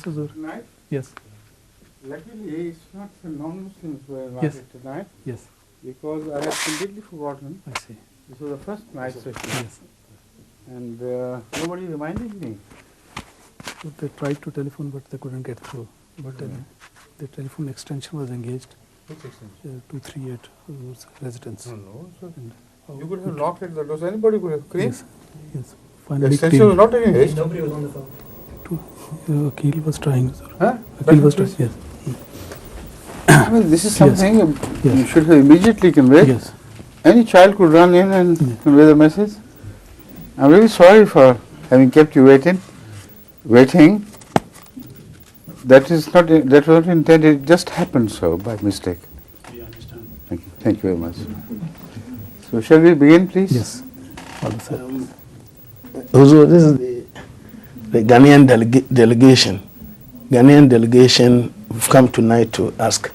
Huzur. Tonight, Yes, luckily it's not the non-Muslims who are Yes. invited tonight, yes, because I had completely forgotten. I see. This was the first night session, Yes. and nobody reminded me. So they tried to telephone, but they couldn't get through. But the telephone extension was engaged. Which extension? 238 Huzur's residence. No, sir. And, You could have knocked at the door. Anybody could have came. Yes, yes. The Finally, extension was not engaged. Nobody was on the phone. Akil was trying, sir. Huh? Akil was trying, yes. I mean, this is something you Yes. should have immediately conveyed. Yes. Any child could run in and convey the message. I'm really sorry for having kept you waiting. That was not intended. It just happened so by mistake. We understand. Thank you. Thank you very much. So shall we begin, please? Yes. Huzur, this is the Ghanaian delegation. Ghanaian delegation have come tonight to ask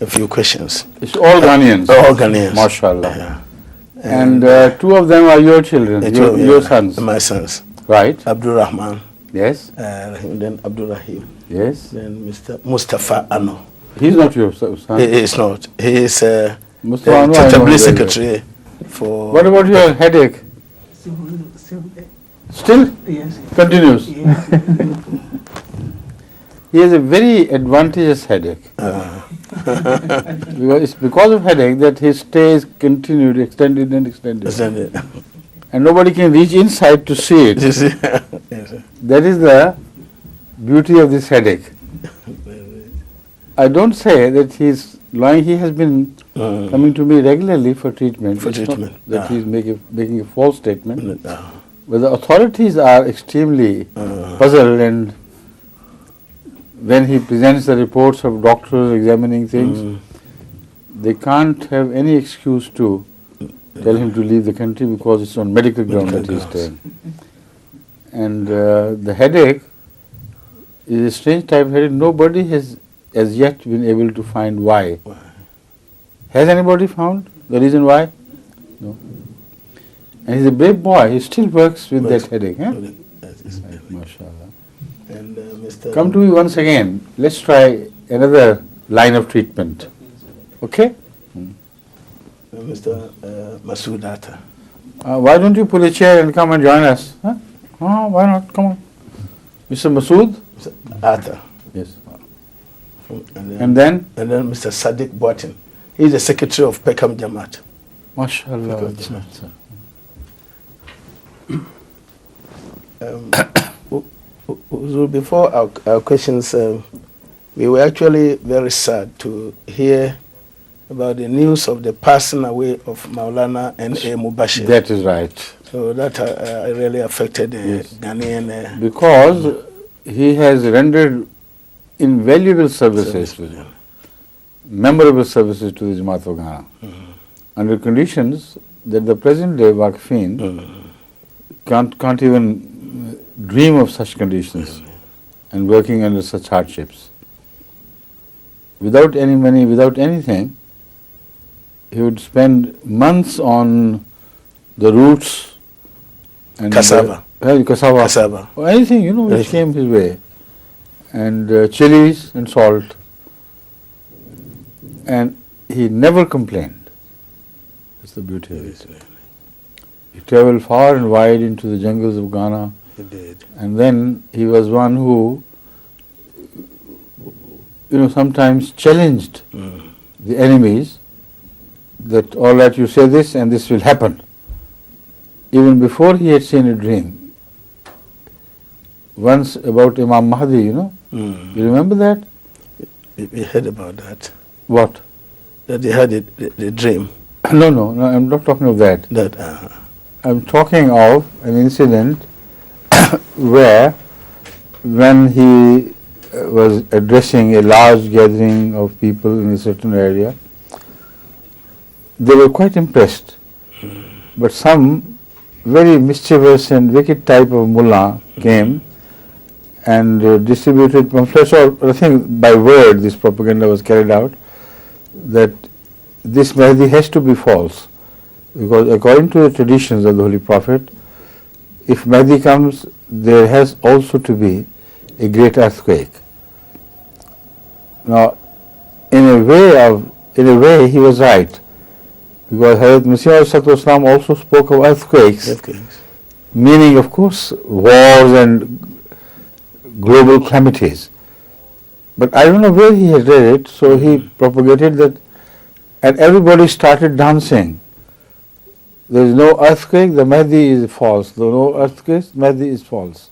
a few questions. It's all Ghanaians. All Ghanaians. MashaAllah. Yeah. And two of them are your children, your sons. My sons. Right. Abdul Rahman, Yes. then Abdul Rahim, Yes. then Mr. Mustafa Ano. He's not your son. He is not. He is Mustafa Anwar, I know the him very well. secretary for. What about your headache? Still Yes. continues. He has a very advantageous headache. Because it's because of headache that his stay is continued, extended and extended. Yes, And nobody can reach inside to see it. yes. That is the beauty of this headache. I don't say that he's lying. He has been coming to me regularly for treatment. For It's not treatment, that yeah. he's making a false statement. Uh, But the authorities are extremely puzzled, and when he presents the reports of doctors examining things, they can't have any excuse to tell him to leave the country because it's on medical ground that he's staying. And the headache is a strange type of headache. Nobody has as yet been able to find why. Has anybody found the reason why? No. And he's a brave boy. He still works with that headache. Huh? MashaAllah. And Mr. Come to me once again. Let's try another line of treatment. Okay? Mr. Masood Atta. Why don't you pull a chair and come and join us? Huh? Oh, why not? Come on. Mr. Masood? Atta. Yes. And then Mr. Sadiq Boatin. He's the secretary of Peckham Jamaat. MashaAllah. Before our questions, we were actually very sad to hear about the news of the passing away of Maulana N.A. Mubashir. That is right. So that really affected the Yes. Ghanaian. Because he has rendered invaluable services, memorable services to the Jamaat of Ghana, under conditions that the present day Waqifin can't even dream of such conditions and working under such hardships. Without any money, without anything, he would spend months on the roots and Cassava. cassava, or anything, which came his way, and chilies and salt, and he never complained. That's the beauty of it. He traveled far and wide into the jungles of Ghana, He did. and then he was one who, sometimes challenged the enemies that, all right, you say this and this will happen. Even before he had seen a dream. Once about Imam Mahdi, You remember that? We heard about that. What? That he had the dream. No, I'm not talking of that. That I'm talking of an incident where, when he was addressing a large gathering of people in a certain area, they were quite impressed. But some very mischievous and wicked type of mullah came and distributed pamphlets, or I think by word this propaganda was carried out, that this Mahdi has to be false. Because according to the traditions of the Holy Prophet, if Mahdi comes, there has also to be a great earthquake. Now, in a way, he was right, because Hazrat Masih also spoke of earthquakes, meaning, of course, wars and global calamities. But I don't know where he had read it, so he propagated that, and everybody started dancing. There is no earthquake, the Mahdi is false. There are no earthquakes, Mahdi is false.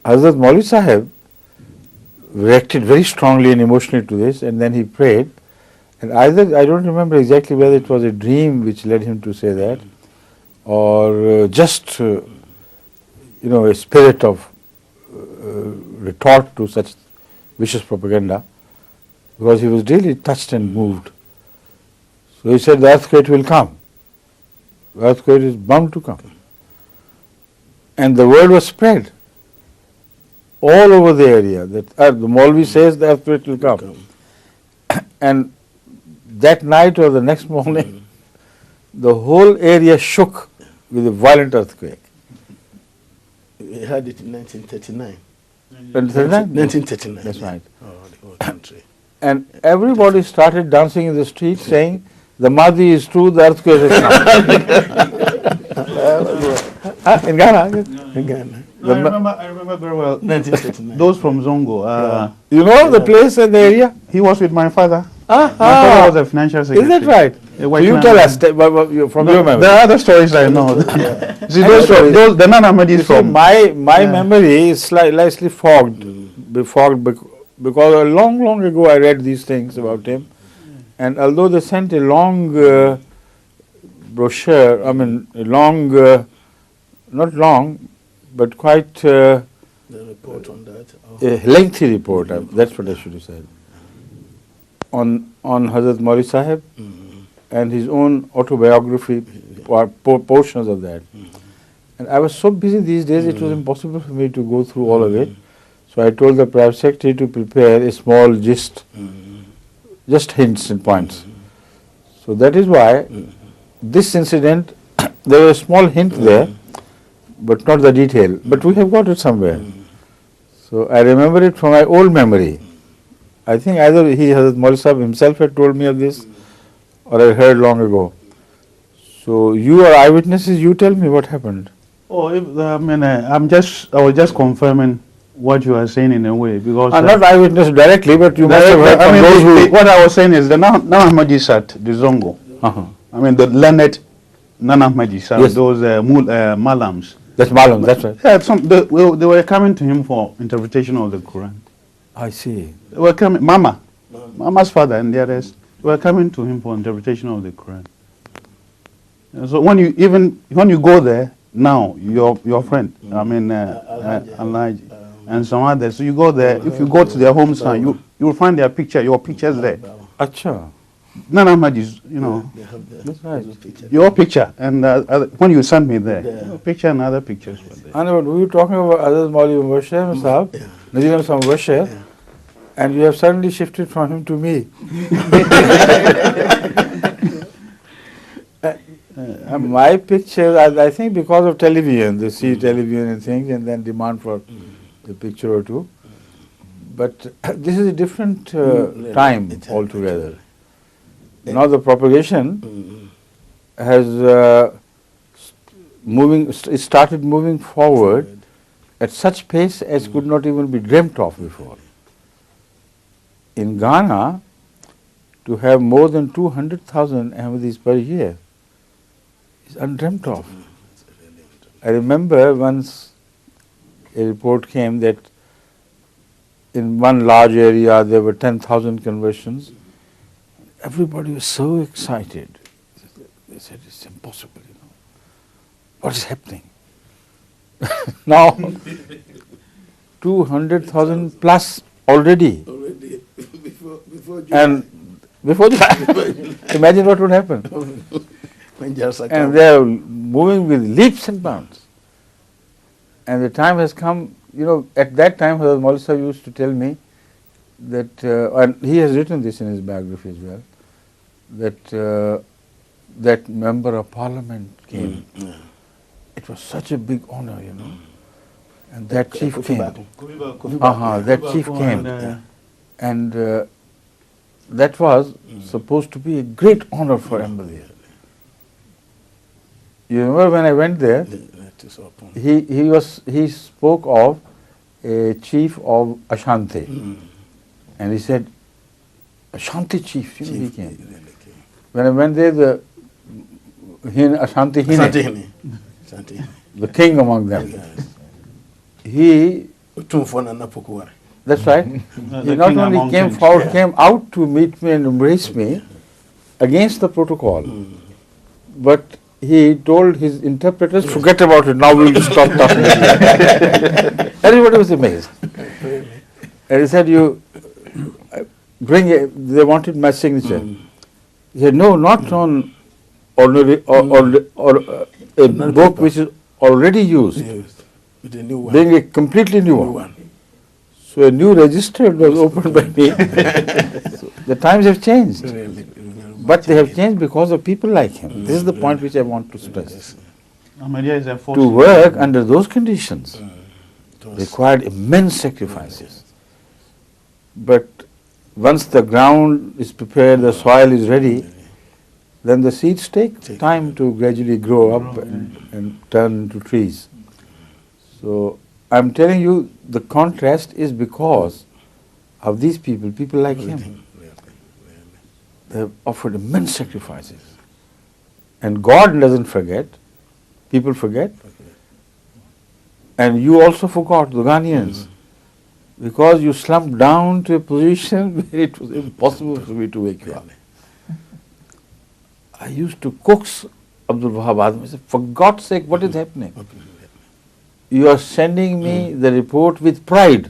Hazrat Maulvi Sahib reacted very strongly and emotionally to this, and then he prayed. And either, I don't remember exactly whether it was a dream which led him to say that, or just, a spirit of retort to such vicious propaganda, because he was really touched and moved. So he said the earthquake will come. The earthquake is bound to come. And the word was spread all over the area that the Maulvi says the earthquake will come. And that night or the next morning, the whole area shook with a violent earthquake. We had it in 1939. 1939? That's right. Oh, the whole country. And everybody started dancing in the street saying, the Mahdi is true, the earthquake is come. In Ghana? In Ghana. I remember very well. 1939. Those from Zongo. You know the place and the area? He was with my father. My My father was a financial secretary. Is that right? A white You man. tell us from your memory. There are other stories I know. See, the Nana Ahmadis from. My memory is slightly fogged, because a long ago I read these things about him, and although they sent a long brochure, not long, but quite The report on that. a lengthy report, that's what I should have said, on Hazrat Maulvi Sahib and his own autobiography, portions of that. And I was so busy these days, it was impossible for me to go through all of it. So I told the private secretary to prepare a small gist, just hints and points. So that is why this incident, there was a small hint there, but not the detail. But we have got it somewhere. So I remember it from my old memory. I think either Hazrat Maulvi Sahib himself had told me of this, or I heard long ago. So you are eyewitnesses, you tell me what happened. Oh, I was just confirming what you are saying in a way, because Not eyewitness directly, but you must have heard from those who... what I was saying is the Nana Ahmadis at the Zongo. The learned Nana Ahmadis, Yes. those Malams. That's Malam, that's right. Yeah, they were coming to him for interpretation of the Quran. I see. They were coming, Mama's father and the others were coming to him for interpretation of the Quran. So when you go there now, your friend, Alhaji, and some others, so you go there. If you go to their homes now, you will find your pictures there. Acha. Nana Ahmadis, They have That's right. your picture, and when you sent me there, your picture and other pictures were there. And we were talking about Hazrat Maulvi Mubashir Sahab, Nazir Ahmad Mubashir, and you have suddenly shifted from him to me. My picture, I think because of television, they see television and things, and then demand for a picture or two. But this is a different time altogether. Now the propagation has started moving forward at such pace as could not even be dreamt of before. In Ghana, to have more than 200,000 Ahmadis per year is undreamt of. I remember once a report came that in one large area there were 10,000 conversions. Everybody was so excited. They said, it's impossible, What is happening? Now, 200,000 plus already. Before July. Imagine what would happen. And they are moving with leaps and bounds. And the time has come, at that time, Hazrat Maulvi Sahib used to tell me that, and he has written this in his biography as well, that member of parliament came. It was such a big honor, And that chief came. Kufiba. That chief came. And that was supposed to be a great honor for Ahmadiyya. You remember when I went there, he spoke of a chief of Ashanti. And he said, Ashanti chief, he came. When I went there, the Ashanti Hine, the king among them, he, that's right, he not only came out to meet me and embrace me against the protocol, but he told his interpreters, forget about it, now we will stop talking. Everybody was amazed. And he said, you bring they wanted my signature. He said, no, not on ordinary or a book which is already used. Bring a completely new one. So a new register was opened by me. So the times have changed. But they have changed because of people like him. This is the point which I want to stress. To work under those conditions required immense sacrifices. But once the ground is prepared, the soil is ready, then the seeds take time to gradually grow up and turn into trees. So I'm telling you, the contrast is because of these people like him. They have offered immense sacrifices. And God doesn't forget, people forget. And you also forgot, the Ghanaians, because you slumped down to a position where it was impossible for me to wake you up. I used to coax Abdul Wahab Azmi. I said, for God's sake, what is happening? You are sending me the report with pride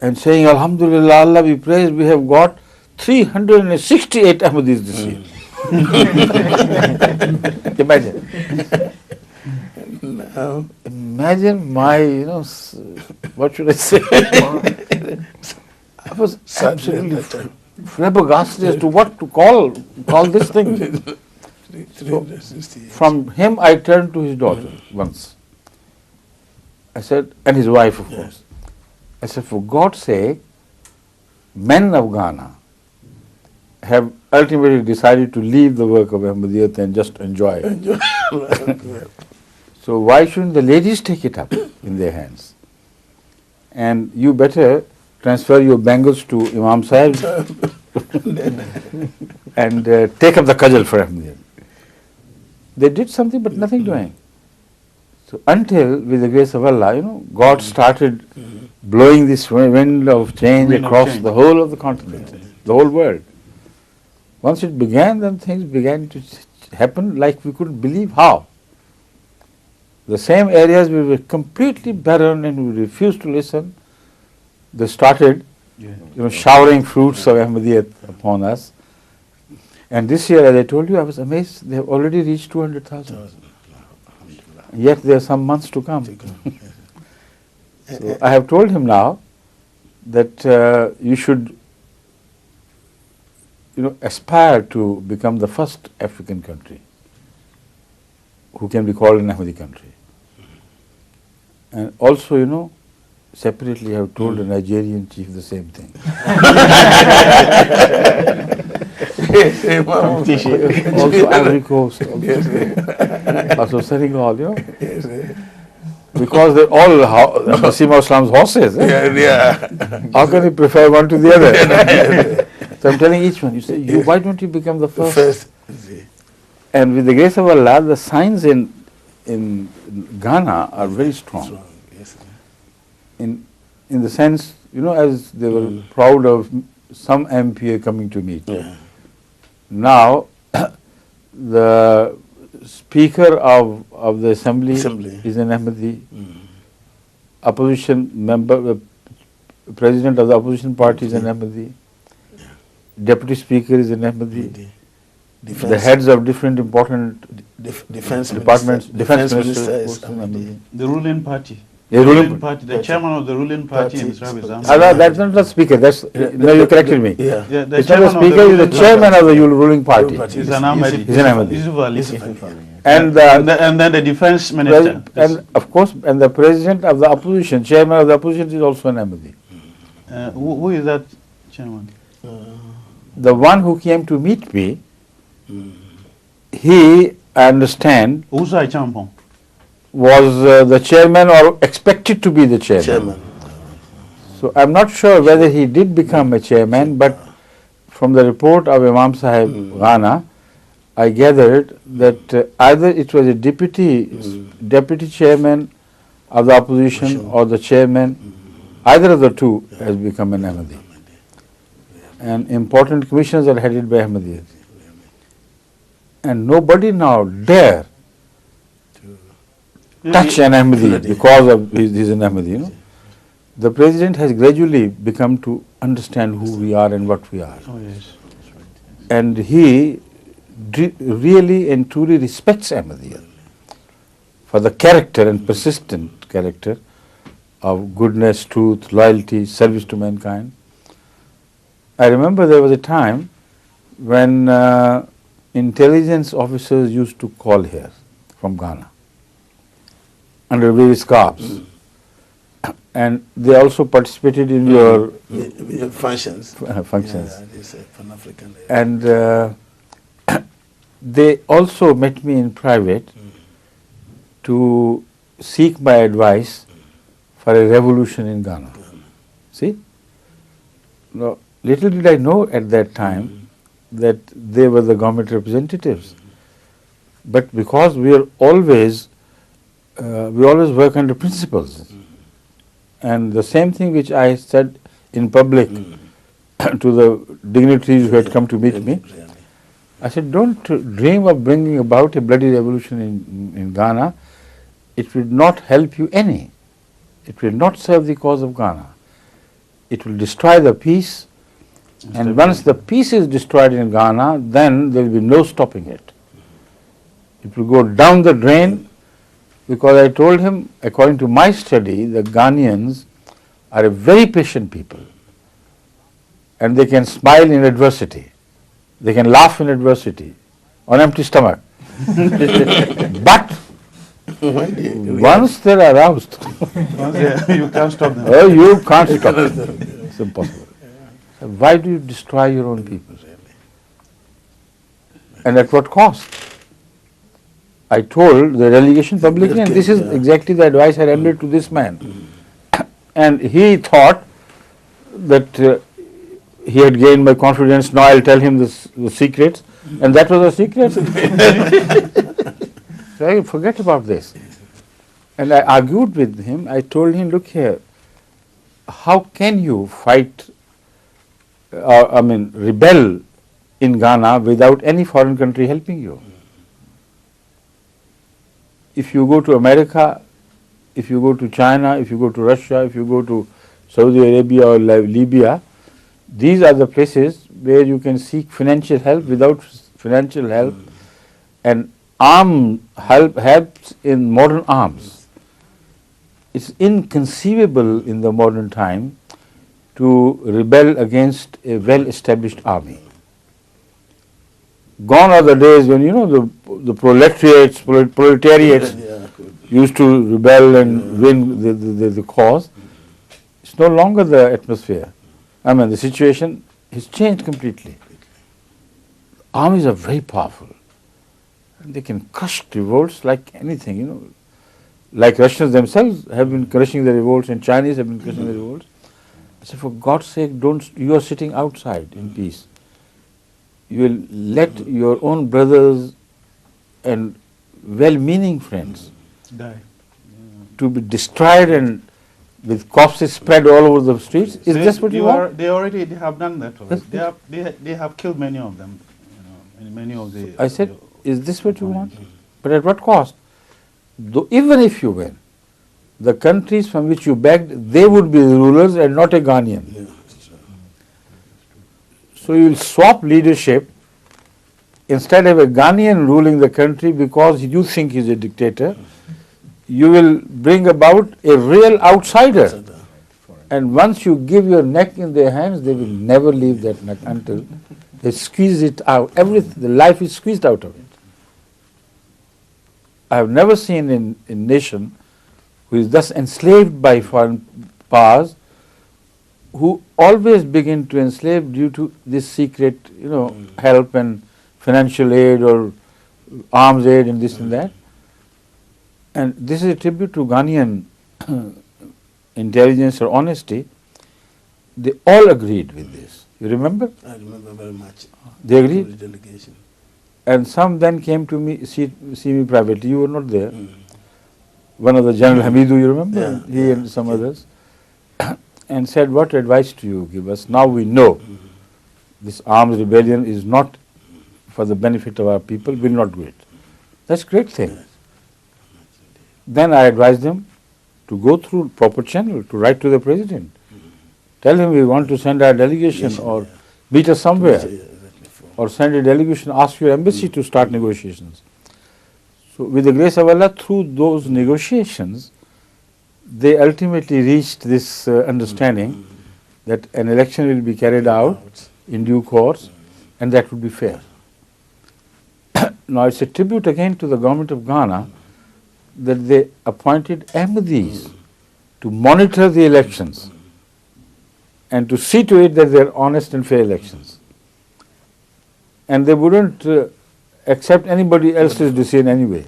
and saying, Alhamdulillah, Allah be praised, we have got 368 Ahmadis this year. Imagine. Imagine my, what should I say? I was absolutely flabbergasted as to what to call this thing. So, from him I turned to his daughter once. I said, and his wife of course. I said, for God's sake, men of Ghana have ultimately decided to leave the work of Ahmadiyyat and just enjoy it. So why shouldn't the ladies take it up in their hands? And you better transfer your bangles to Imam Sahib and take up the cudgel for Ahmadiyyat. They did something but nothing doing. So until, with the grace of Allah, God started blowing this wind of change across the whole of the continent, the whole world. Once it began, then things began to happen like we couldn't believe how. The same areas we were completely barren and we refused to listen, they started showering fruits of Ahmadiyyat upon us. And this year, as I told you, I was amazed, they have already reached 200,000. Yet there are some months to come. So I have told him now that you should aspire to become the first African country who can be called an Ahmadi country. And also, separately I have told the Nigerian chief the same thing. Also Ivory Coast, also Senegal, because they're all Masih Islam's horses. How can you prefer one to the other? So I'm telling each one, you say, why don't you become the first? And with the grace of Allah, the signs in Ghana are very strong. In the sense, as they were proud of some MPA coming to meet. Now, the Speaker of the Assembly is an Ahmadi. Opposition member, President of the opposition party is an Ahmadi. Deputy Speaker is an Ahmadi. The heads of different important defense departments, minister is Ahmadi. The ruling party. The ruling party, the chairman of the ruling party in service. That's not the speaker. No, you corrected me. Yeah. Yeah, the It's not the chairman of speaker. He's the ruling chairman of the party. ruling party. He's an Ahmadi. He's an Ahmadi. Yusuf Ali. And And then the defense minister. and of course, and the president of the opposition, chairman of the opposition, is also an Ahmadi. Who is that chairman? The one who came to meet me, he, I understand, Usai Champong. was the chairman or expected to be the chairman. Chairman. So I'm not sure whether he did become a chairman, but from the report of Imam Sahib Ghana, I gathered that either it was a deputy chairman of the opposition or the chairman, either of the two has become an Ahmadi. And important commissions are headed by Ahmadiyas. And nobody now dare touch an Ahmadi because of he's an Ahmadi, you know. The president has gradually become to understand who we are and what we are. Oh, yes. And he really and truly respects Ahmadiyya for the character and persistent character of goodness, truth, loyalty, service to mankind. I remember there was a time when intelligence officers used to call here from Ghana under various garbs. And they also participated in your functions. functions. Yeah, this Pan-African. And they also met me in private to seek my advice for a revolution in Ghana. See? Now, little did I know at that time that they were the government representatives. But because we always work under principles. And the same thing which I said in public to the dignitaries who had come to meet me, I said, don't dream of bringing about a bloody revolution in Ghana. It will not help you any. It will not serve the cause of Ghana. It will destroy the peace. And once the peace is destroyed in Ghana, then there will be no stopping it. It will go down the drain. Because I told him, according to my study, the Ghanaians are a very patient people. And they can smile in adversity. They can laugh in adversity, on empty stomach. But once they are aroused, You can't stop them. oh, you can't stop them. It's impossible. Why do you destroy your own people? And at what cost? I told the delegation publicly, and this is exactly the advice I rendered to this man. And he thought that he had gained my confidence, now I'll tell him the secrets, and that was the secret. So I forget about this. And I argued with him. I told him, look here, how can you fight, rebel in Ghana without any foreign country helping you? If you go to America, if you go to China, if you go to Russia, if you go to Saudi Arabia or Libya, these are the places where you can seek financial help. Without financial help and helps in modern arms. It's inconceivable in the modern time to rebel against a well-established army. Gone are the days when, the proletariats used to rebel and win the cause. It's no longer the atmosphere. The situation has changed completely. Armies are very powerful. And they can crush revolts like anything, Like Russians themselves have been crushing the revolts and Chinese have been crushing the revolts. I said, for God's sake, you are sitting outside in peace. You will let your own brothers and well-meaning friends Die. to be destroyed and with corpses spread all over the streets. Is this what you want? They have done that already. They have killed many of them. Many of the. I said, is this what you want? But at what cost? Though even if you win, the countries from which you begged, they would be the rulers and not a Ghanaian. So you will swap leadership. Instead of a Ghanaian ruling the country because you think he is a dictator, you will bring about a real outsider. And once you give your neck in their hands, they will never leave that neck until they squeeze it out. Everything, the life is squeezed out of it. I have never seen in a nation who is thus enslaved by foreign powers, who always begin to enslave due to this secret, help and financial aid or arms aid and this and that. And this is a tribute to Ghanaian intelligence or honesty. They all agreed with this. You remember? I remember very much. They agreed? The delegation. And some then came to me, see me privately. You were not there. One of the General Hamidu, you remember? He and some others. And said, what advice do you give us? Now we know this arms rebellion is not for the benefit of our people, we will not do it. That's a great thing. Then I advised them to go through proper channel, to write to the president. Tell him we want to send our delegation or meet us somewhere. Or send a delegation, ask your embassy to start negotiations. So with the grace of Allah, through those negotiations, they ultimately reached this understanding that an election will be carried out in due course and that would be fair. Now it's a tribute again to the government of Ghana that they appointed Ahmadis to monitor the elections and to see to it that they are honest and fair elections. And they wouldn't accept anybody else's decision anyway.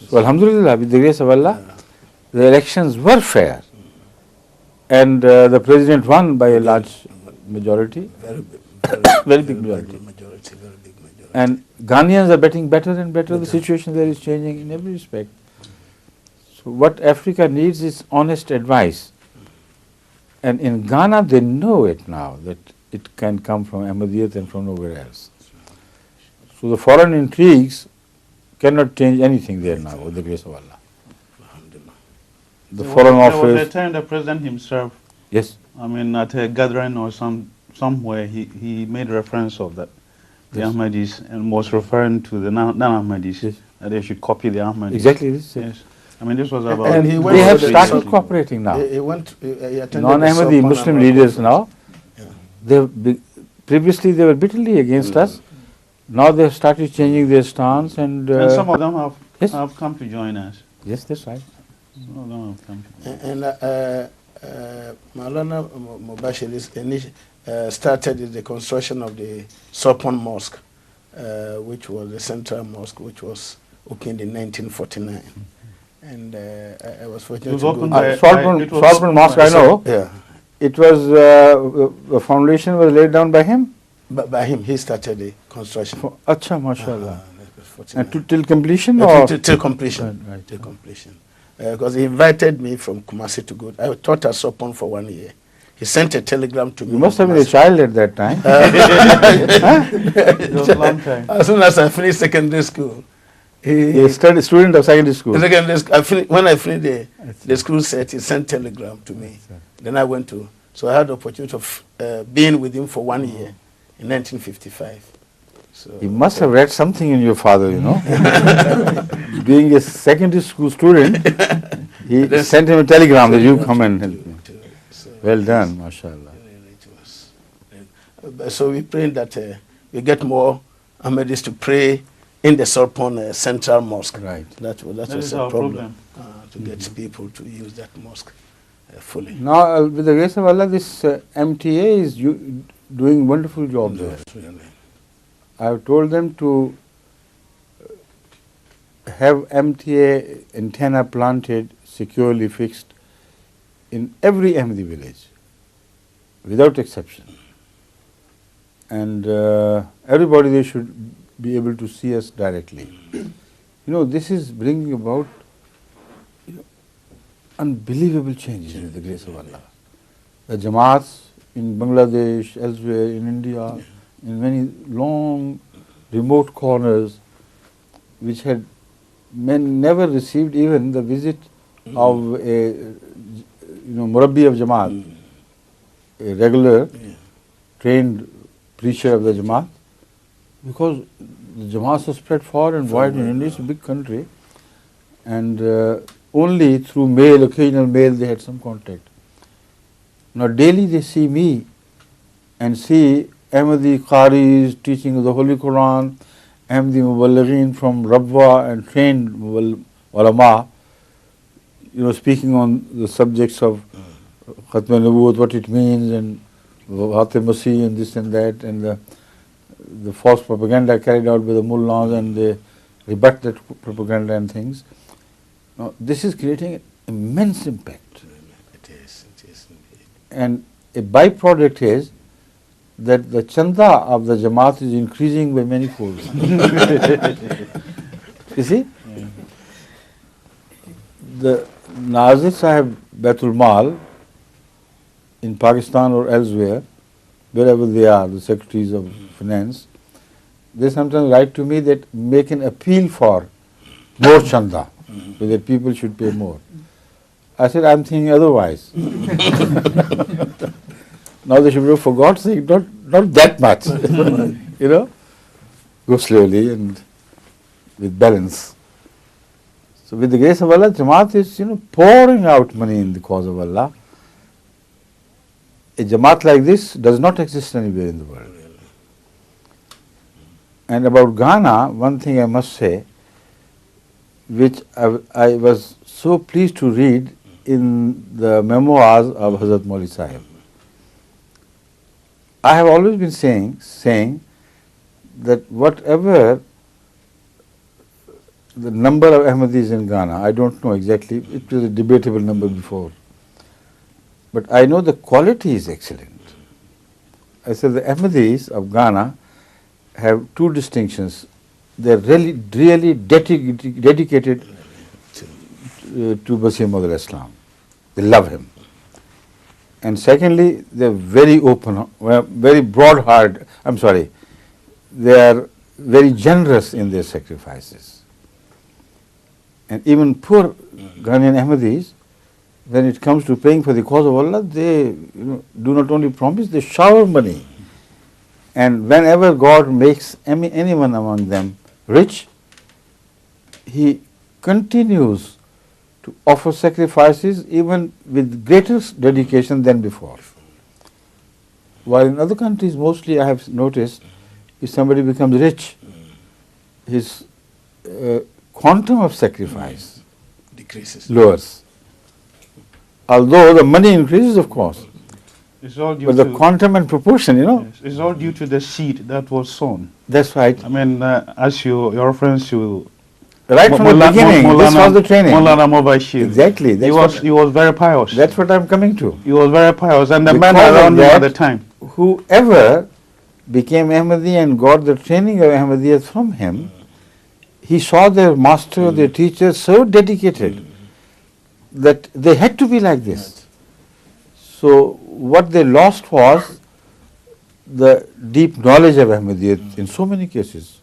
So alhamdulillah, with the grace of Allah, the elections were fair. And the president won by a large majority. Very big majority. And Ghanaians are getting better and better. The situation there is changing in every respect. So what Africa needs is honest advice. And in Ghana, they know it now, that it can come from Ahmadiyyat and from nowhere else. So the foreign intrigues cannot change anything there now, with the grace of Allah. The foreign office. There was a time the president himself, yes, at a gathering or somewhere, he made reference of that, the Ahmadis, and was referring to the non-Ahmadis, that they should copy the Ahmadis. Exactly this. Yes. This was about. And they have started cooperating now. He attended Non-Ahmadi Muslim leaders now. Previously they were bitterly against us. Now they have started changing their stance and some of them have come to join us. Yes, that's right. Some of them have come to And Maulana Mubashir started the construction of the Sopon Mosque, which was the central mosque, which was opened in 1949. And I was fortunate to go there. Sopon Mosque, I know. Yeah. It was, the foundation was laid down by him? By him, he started the construction. Acha, mashallah. And till completion? Till completion. Right. Till completion. Because he invited me from Kumasi to go. I taught at Sopon for 1 year. He sent a telegram to me. You must have been a child at that time. It was a long time. As soon as I finished secondary school, He studied student of secondary school. When I finished the school set, he sent telegram to me. Then I went to, so I had the opportunity of being with him for 1 year in 1955. So He must have read something in your father, Being a secondary school student, he sent him a telegram that you come and help me. Well done, mashallah. So we pray that we get more Ahmadis to pray in the Sopon Central Mosque. Right. That was a problem. To get people to use that mosque fully. Now, with the grace of Allah, this MTA is doing wonderful job there. Really. I have told them to have MTA antenna planted, securely fixed in every Ahmadi village, without exception. And everybody there should be able to see us directly. This is bringing about unbelievable changes with the grace of Allah. The Jamaats in Bangladesh, elsewhere, in India, in many long, remote corners, which had never received even the visit of a Murabbi of Jamaat, a regular trained preacher of the Jamaat, because the Jamaats are spread far and wide in India. It's a big country. and only through mail, occasional mail, they had some contact. Now daily they see me and see Ahmadi Qaris teaching the Holy Quran, Ahmadi Muballighin from Rabwa and trained ulama, speaking on the subjects of Khatm al-Nubuwwat, what it means, and Wahate Masih and this and that, and the false propaganda carried out by the mullahs, and they rebut that propaganda and things. Now, this is creating immense impact. It is indeed. And a byproduct is that the chanda of the Jamaat is increasing by many folds. You see? The Nazir Sahib Baitul Mal in Pakistan or elsewhere, wherever they are, the secretaries of finance, they sometimes write to me that make an appeal for more chanda, so that people should pay more. I said, I'm thinking otherwise. Now they should, for God's sake, not that much. Go slowly and with balance. So with the grace of Allah, Jamaat is, pouring out money in the cause of Allah. A Jamaat like this does not exist anywhere in the world. And about Ghana, one thing I must say, which I was so pleased to read in the memoirs of Hazrat Mauli Sahib. I have always been saying that whatever the number of Ahmadis in Ghana, I don't know exactly, it was a debatable number before, but I know the quality is excellent. I said the Ahmadis of Ghana have two distinctions. They are really dedicated to Masih Maud al-Islam. They love him. And secondly, they are very open, very broad-hearted, they are very generous in their sacrifices. And even poor Ghanaian Ahmadis, when it comes to paying for the cause of Allah, they do not only promise, they shower money. And whenever God makes anyone among them rich, he continues to offer sacrifices even with greater dedication than before. While in other countries, mostly I have noticed, if somebody becomes rich, his quantum of sacrifice decreases, lowers. Although the money increases, of course, It's all due but to the quantum and proportion, Yes, it's all due to the seed that was sown. that's right. I mean, as your reference to Right from the beginning, this was the training. Maulana Mubashir. Exactly. He was very pious. That's what I'm coming to. He was very pious, and the men Because of around him at that, the time. Whoever became Ahmadi and got the training of Ahmadiyya from him, he saw their master, their teacher so dedicated that they had to be like this. So what they lost was the deep knowledge of Ahmadiyya in so many cases.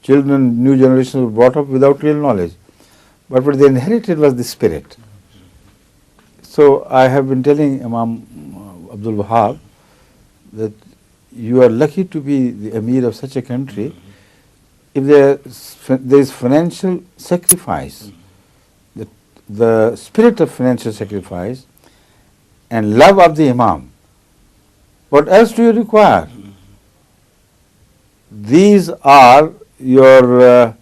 Children, new generations were brought up without real knowledge. But what they inherited was the spirit. So I have been telling Imam Abdul Wahab that you are lucky to be the Amir of such a country if there is financial sacrifice, the spirit of financial sacrifice and love of the Imam. What else do you require? These are your, the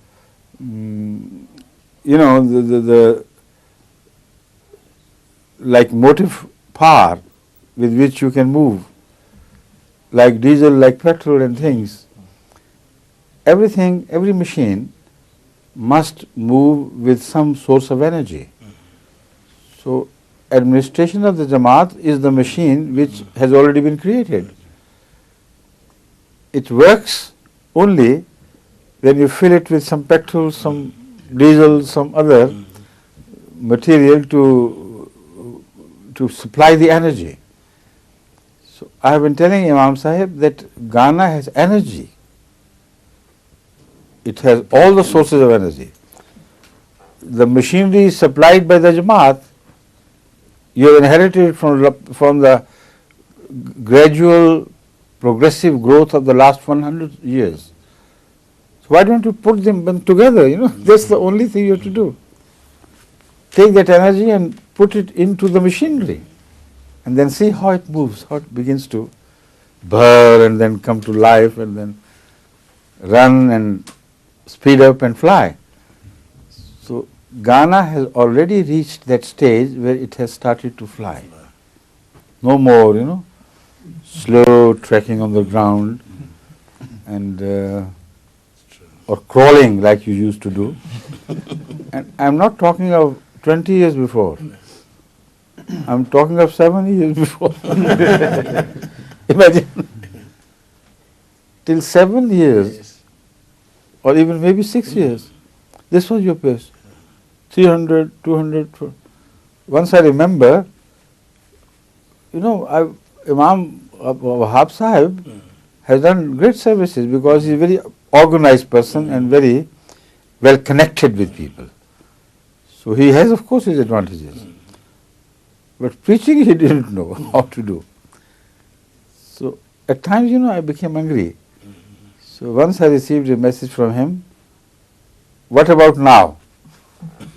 like motive power with which you can move, like diesel, like petrol and things. Everything, every machine must move with some source of energy. So administration of the Jamaat is the machine which has already been created. It works only when you fill it with some petrol, some diesel, some other material to supply the energy. So I have been telling Imam Sahib that Ghana has energy. It has all the sources of energy. The machinery is supplied by the Jamaat. You have inherited from the gradual progressive growth of the last 100 years. So why don't you put them together? That's the only thing you have to do. take that energy and put it into the machinery, and then see how it moves, how it begins to burr and then come to life and then run and speed up and fly. So Ghana has already reached that stage where it has started to fly. No more, slow trekking on the ground and or crawling like you used to do. And I'm not talking of 20 years before. I'm talking of 7 years before. Imagine. Till 7 years, or even maybe 6 years, this was your pace. 300, 200. Once I remember, Imam Wahab Sahib has done great services because he's a very organized person and very well connected with people. So he has, of course, his advantages. But preaching he didn't know how to do. So at times, I became angry. So once I received a message from him, what about now?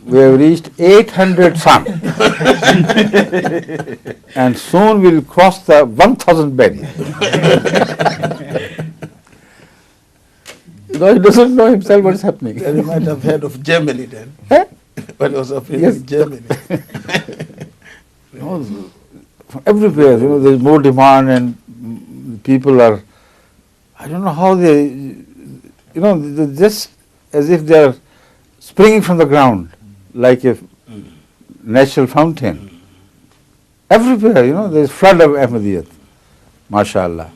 We have reached 800 sun. And soon we'll cross the 1000 barrier. No, he doesn't know himself what is happening. He might have heard of Germany then. But it was up in Germany. No, from everywhere, there's more demand and people are, I don't know how they're just as if they're springing from the ground like a natural fountain. Everywhere, there's flood of Ahmadiyyat, mashallah.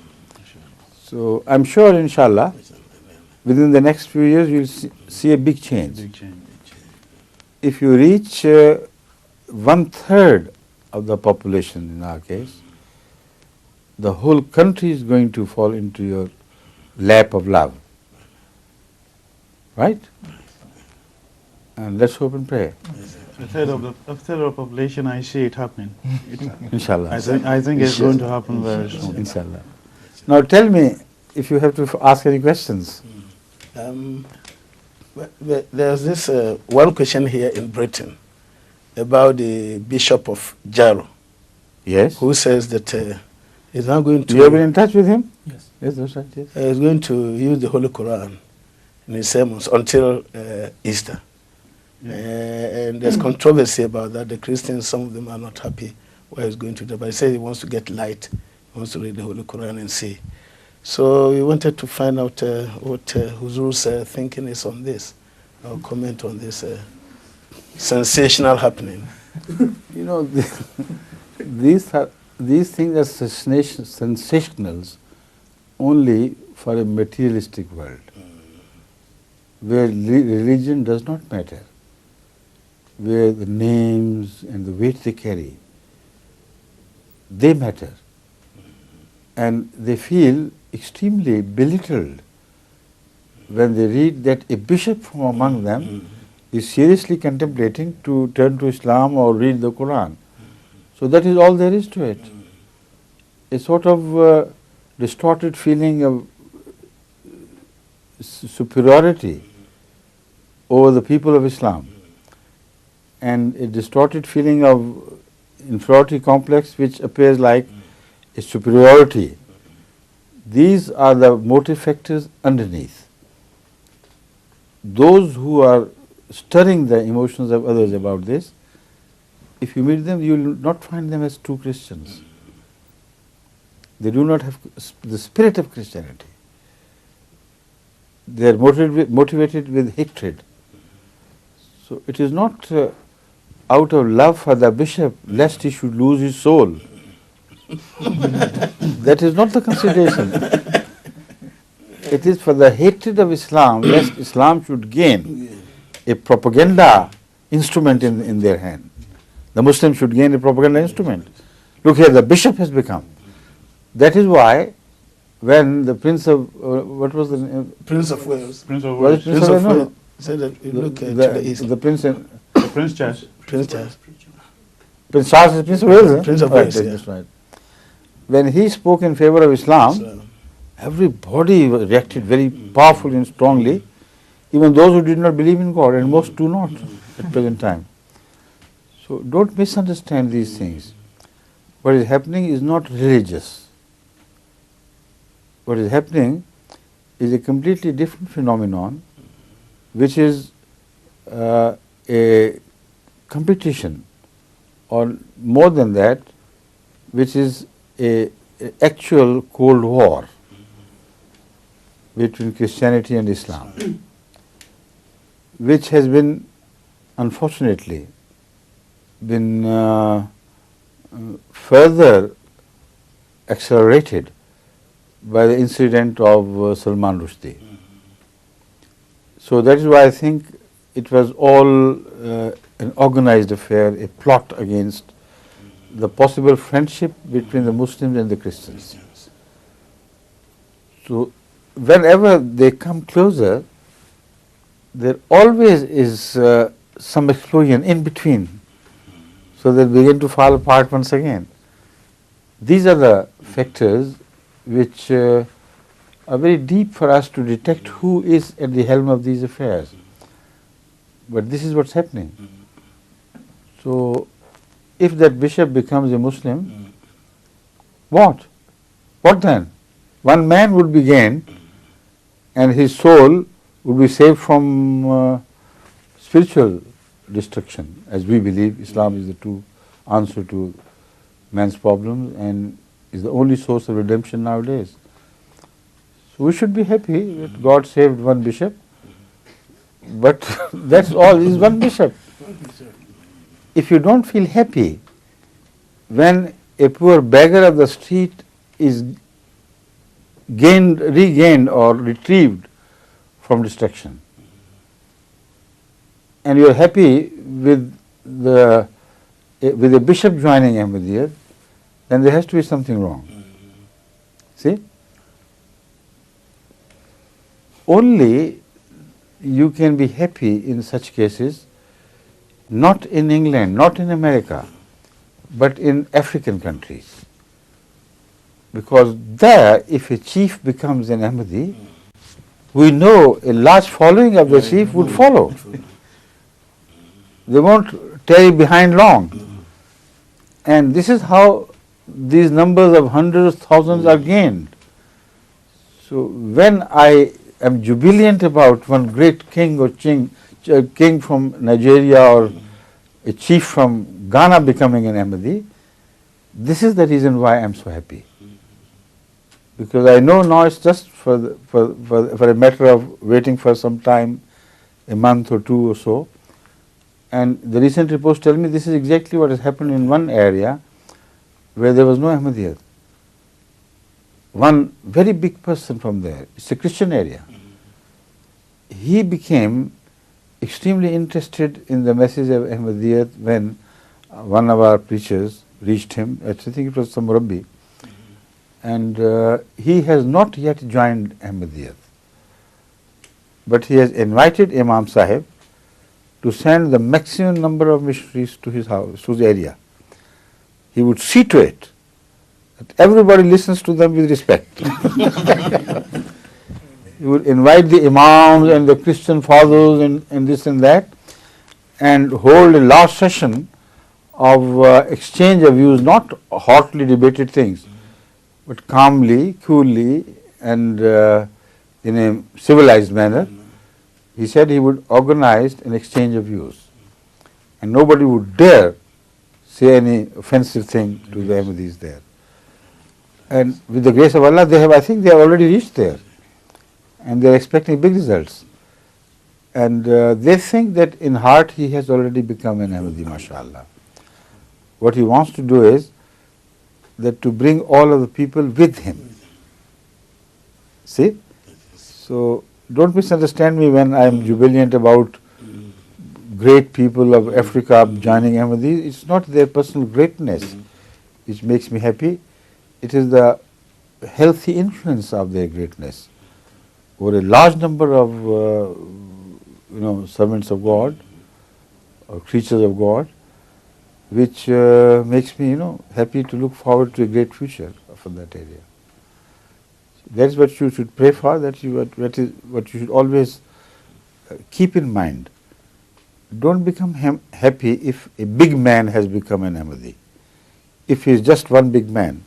So I'm sure, inshallah, within the next few years you'll see a big change. If you reach 1/3 of the population in our case, the whole country is going to fall into your lap of love. Right? And let's hope and pray. A third of the population, I see it happening. Inshallah. I think it's going to happen very soon. Inshallah. Now tell me if you have to ask any questions. There's this one question here in Britain about the Bishop of Jaro, Yes. who says that he's not going to. You have been in touch with him? Yes. Yes, that's right. Yes. He's going to use the Holy Quran in his sermons until Easter. And there's controversy about that. The Christians, some of them are not happy where he's going to do. But he says he wants to get light. He wants to read the Holy Quran and see. So we wanted to find out what Huzur's thinking is on this, or comment on this sensational happening. These things are sensationals only for a materialistic world, where religion does not matter, where the names and the weight they carry, they matter. And they feel extremely belittled when they read that a bishop from among them is seriously contemplating to turn to Islam or read the Quran. So that is all there is to it. A sort of distorted feeling of superiority over the people of Islam, and a distorted feeling of inferiority complex which appears like a superiority. These are the motive factors underneath. Those who are stirring the emotions of others about this, if you meet them, you will not find them as true Christians. They do not have the spirit of Christianity. They are motivated with hatred. So it is not out of love for the bishop lest he should lose his soul. That is not the consideration. It is for the hatred of Islam, lest Islam should gain a propaganda instrument in their hand. The Muslims should gain a propaganda instrument. Look here, the bishop has become. That is why when the Prince of, what was the name? Prince of Wales. Prince of Was it Wales. Prince of Wales? No. Said that you look to the east. The Prince, Prince Charles. Prince Charles. Prince Charles is Prince of Wales. Eh? Prince of Right, Wales, that's right. When he spoke in favor of Islam, everybody reacted very powerfully and strongly, even those who did not believe in God, and most do not at present time. So don't misunderstand these things. What is happening is not religious. What is happening is a completely different phenomenon, which is a competition, or more than that, which is a actual Cold War between Christianity and Islam, which has been, unfortunately, been further accelerated by the incident of Salman Rushdie. So that is why I think it was all an organized affair, a plot against the possible friendship between the Muslims and the Christians. So whenever they come closer, there always is some explosion in between, so they begin to fall apart once again. These are the factors which are very deep for us to detect who is at the helm of these affairs. But this is what's happening. So if that bishop becomes a Muslim, what? What then? One man would be gained and his soul would be saved from spiritual destruction. As we believe, Islam is the true answer to man's problems and is the only source of redemption nowadays. So we should be happy that God saved one bishop, but that's all, is one bishop. If you don't feel happy when a poor beggar of the street is regained or retrieved from destruction, and you are happy with a bishop joining Ahmadiyyat, then there has to be something wrong. See? Only you can be happy in such cases, not in England, not in America, but in African countries. Because there, if a chief becomes an Ahmadi, we know a large following of the chief would follow. They won't tarry behind long. And this is how these numbers of hundreds, thousands are gained. So when I am jubilant about one great king or king from Nigeria or a chief from Ghana becoming an Ahmadi, this is the reason why I am so happy. Because I know now it's just for a matter of waiting for some time, a month or two or so. And the recent reports tell me this is exactly what has happened in one area where there was no Ahmadiyyat. One very big person from there, it's a Christian area. He became extremely interested in the message of Ahmadiyyat when one of our preachers reached him. I think it was some Rabbi. And he has not yet joined Ahmadiyyat. But he has invited Imam Sahib to send the maximum number of missionaries to his house, to his area. He would see to it that everybody listens to them with respect. He would invite the imams and the Christian fathers and this and that, and hold a large session of exchange of views, not hotly debated things, but calmly, coolly, and in a civilized manner. He said he would organize an exchange of views, and nobody would dare say any offensive thing to the Ahmadis there. And with the grace of Allah, I think they have already reached there, and they are expecting big results. And they think that in heart he has already become an Ahmadi, mashallah. What he wants to do is that to bring all of the people with him. See? So don't misunderstand me when I am jubilant about great people of Africa joining Ahmadis. It's not their personal greatness which makes me happy. It is the healthy influence of their greatness over a large number of servants of God or creatures of God, which makes me happy to look forward to a great future for that area. That is what you should pray for. That is what you should always keep in mind. don't become happy if a big man has become an Ahmadi. If he is just one big man,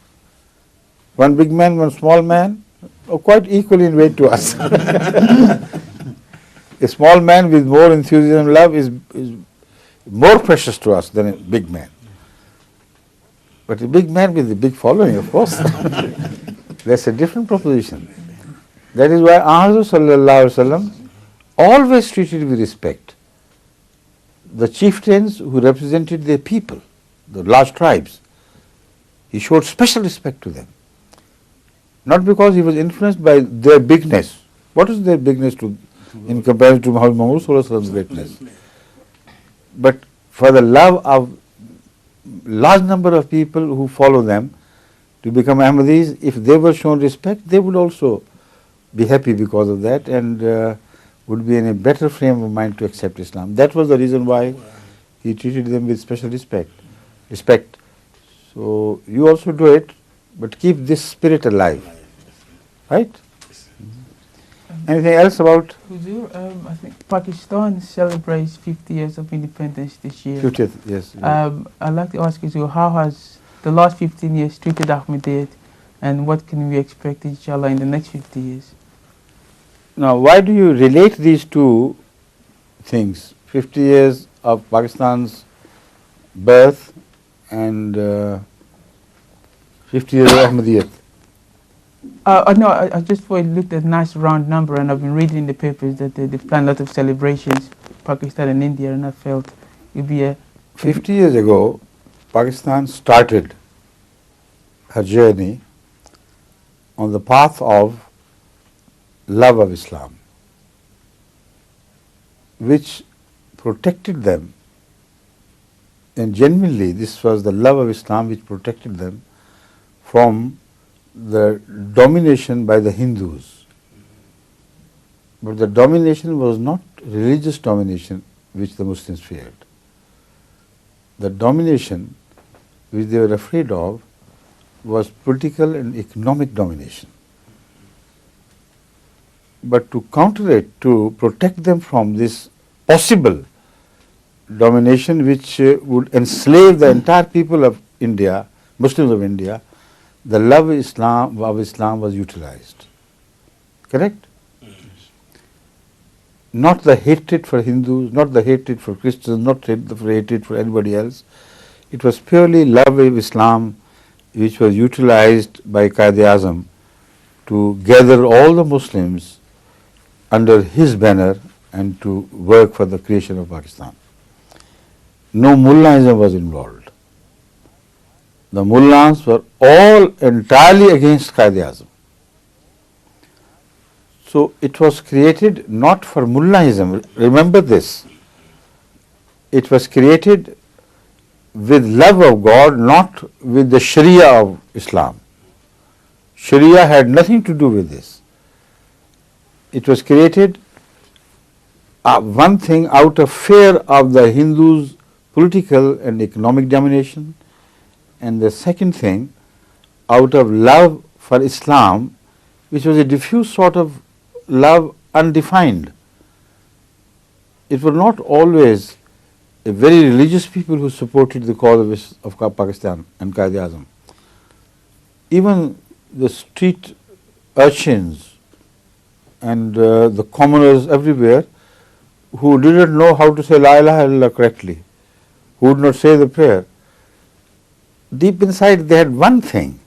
one small man, are quite equal in weight to us. A small man with more enthusiasm and love is more precious to us than a big man. But a big man with a big following, of course, that's a different proposition. That is why Ahmad sallallahu alaihi wasallam always treated with respect the chieftains who represented their people, the large tribes. He showed special respect to them. Not because he was influenced by their bigness. What is their bigness in comparison to Muhammad sallallahu alaihi wasallam's greatness? But for the love of large number of people who follow them to become Ahmadis, if they were shown respect, they would also be happy because of that and would be in a better frame of mind to accept Islam. That was the reason why he treated them with special respect. So you also do it, but keep this spirit alive. Right? Anything else about? Huzur, I think Pakistan celebrates 50 years of independence this year. 50th, yes. I'd like to ask you, how has the last 15 years treated Ahmadiyyat, and what can we expect, inshallah, in the next 50 years? Now, why do you relate these two things? 50 years of Pakistan's birth and 50 years of Ahmadiyyat. No, I just looked at a nice round number, and I've been reading in the papers that they plan a lot of celebrations, Pakistan and India, and I felt it would be a... 50 years ago, Pakistan started her journey on the path of love of Islam, which protected them, and genuinely this was the love of Islam which protected them from the domination by the Hindus. But the domination was not religious domination which the Muslims feared. The domination which they were afraid of was political and economic domination. But to counter it, to protect them from this possible domination which would enslave the entire people of India, Muslims of India, the love of Islam was utilized. Correct? Not the hatred for Hindus, not the hatred for Christians, not the hatred for anybody else. It was purely love of Islam which was utilized by Quaid-e-Azam to gather all the Muslims under his banner and to work for the creation of Pakistan. No Mullaism was involved. The Mullahs were all entirely against Quaid-e-Azam. So it was created not for Mullaism. Remember this. It was created with love of God, not with the Sharia of Islam. Sharia had nothing to do with this. It was created, one thing, out of fear of the Hindus' political and economic domination, and the second thing, out of love for Islam, which was a diffuse sort of love, undefined. It was not always a very religious people who supported the cause of Pakistan and Quaid-e-Azam. Even the street urchins and the commoners everywhere who didn't know how to say La ilaha illallah correctly, who would not say the prayer, deep inside they had one thing,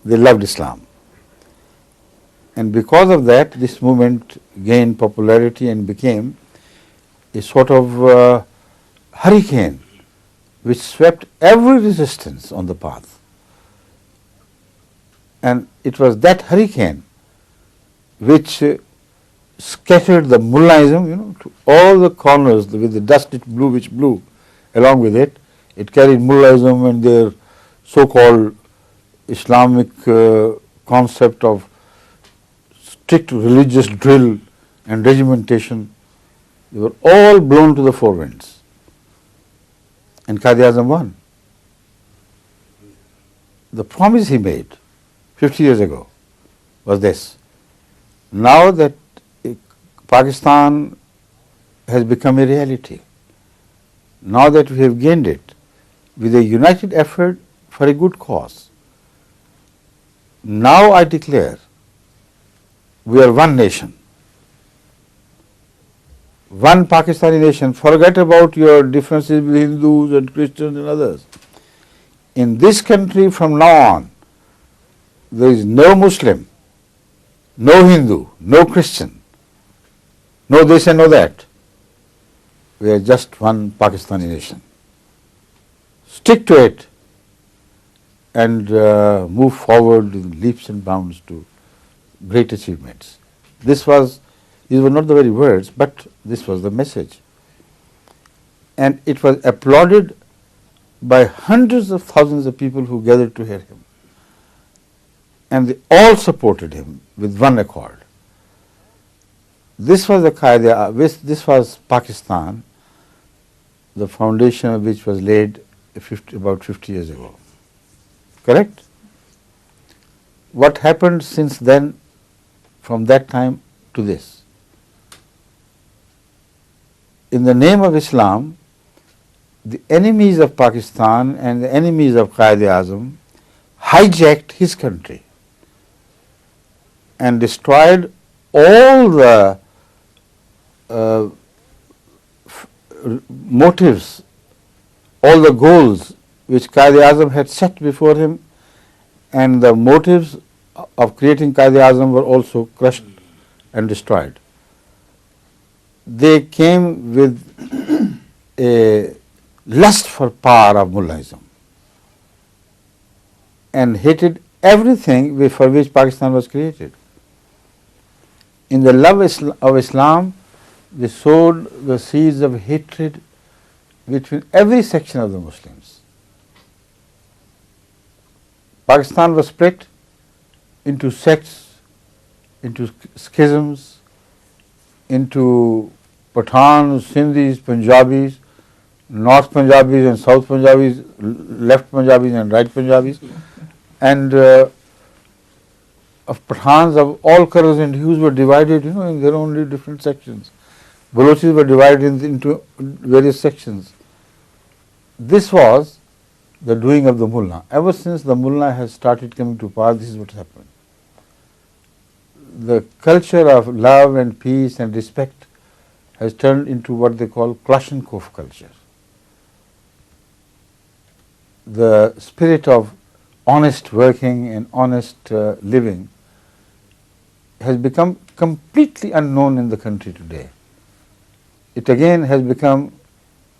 they loved Islam. And because of that, this movement gained popularity and became a sort of hurricane which swept every resistance on the path. And it was that hurricane which scattered the Mullaism, to all the corners with the dust it blew, which blew along with it. It carried Mullaism and their so-called Islamic concept of strict religious drill and regimentation. They were all blown to the four winds. And Quaid-e-Azam won. The promise he made 50 years ago was this. Now that Pakistan has become a reality, now that we have gained it, with a united effort for a good cause. Now I declare we are one nation, one Pakistani nation. Forget about your differences with Hindus and Christians and others. In this country from now on, there is no Muslim, no Hindu, no Christian, no this and no that. We are just one Pakistani nation. Stick to it and move forward in leaps and bounds to great achievements. These were not the very words, but this was the message. And it was applauded by hundreds of thousands of people who gathered to hear him. And they all supported him with one accord. This was this was Pakistan, the foundation of which was laid about 50 years ago. Correct? What happened since then, from that time to this? In the name of Islam, the enemies of Pakistan and the enemies of Quaid-e-Azam hijacked his country and destroyed all the motives, all the goals which Quaid-e-Azam had set before him, and the motives of creating Quaid-e-Azam were also crushed and destroyed. They came with a lust for power of Mullaism and hated everything for which Pakistan was created. In the love of Islam, they sowed the seeds of hatred between every section of the Muslims. Pakistan was split into sects, into schisms, into Pathans, Sindhis, Punjabis, North Punjabis and South Punjabis, left Punjabis and right Punjabis, and of Pathans of all colors and hues were divided, in their own different sections. Balochis were divided into various sections. This was the doing of the mullah. Ever since the mullah has started coming to power, this is what happened. The culture of love and peace and respect has turned into what they call Kalashnikov culture. The spirit of honest working and honest living has become completely unknown in the country today. It again has become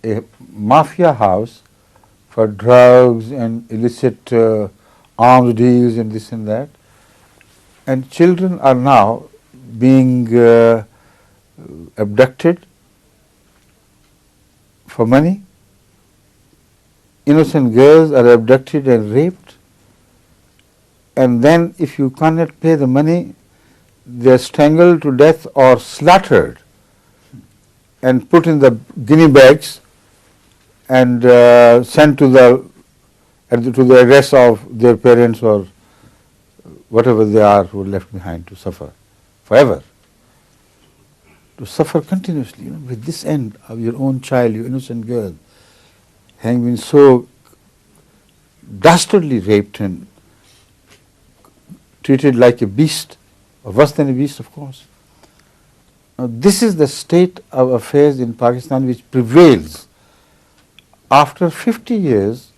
a mafia house for drugs and illicit arms deals and this and that. And children are now being abducted for money. Innocent girls are abducted and raped. And then if you cannot pay the money, they are strangled to death or slaughtered and put in the guinea bags and sent to the address of their parents or whatever they are who are left behind to suffer forever. To suffer continuously, with this end of your own child, your innocent girl, having been so dastardly raped and treated like a beast, or worse than a beast, of course. Now, this is the state of affairs in Pakistan which prevails after 50 years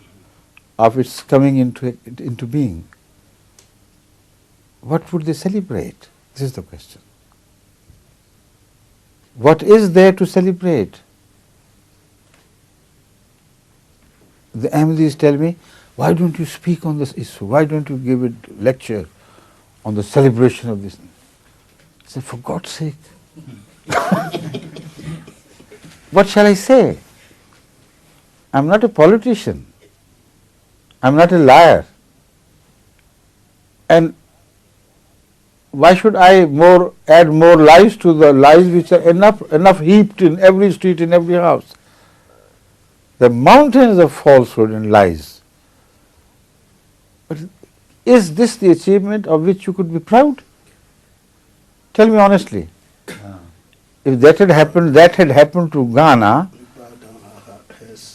of its coming into being. What would they celebrate? This is the question. What is there to celebrate? The Ahmadis tell me, why don't you speak on this issue? Why don't you give a lecture on the celebration of this? I said, for God's sake. What shall I say? I'm not a politician. I'm not a liar. And why should I add more lies to the lies which are enough heaped in every street, in every house? The mountains of falsehood and lies. But is this the achievement of which you could be proud? Tell me honestly. If that had happened to Ghana,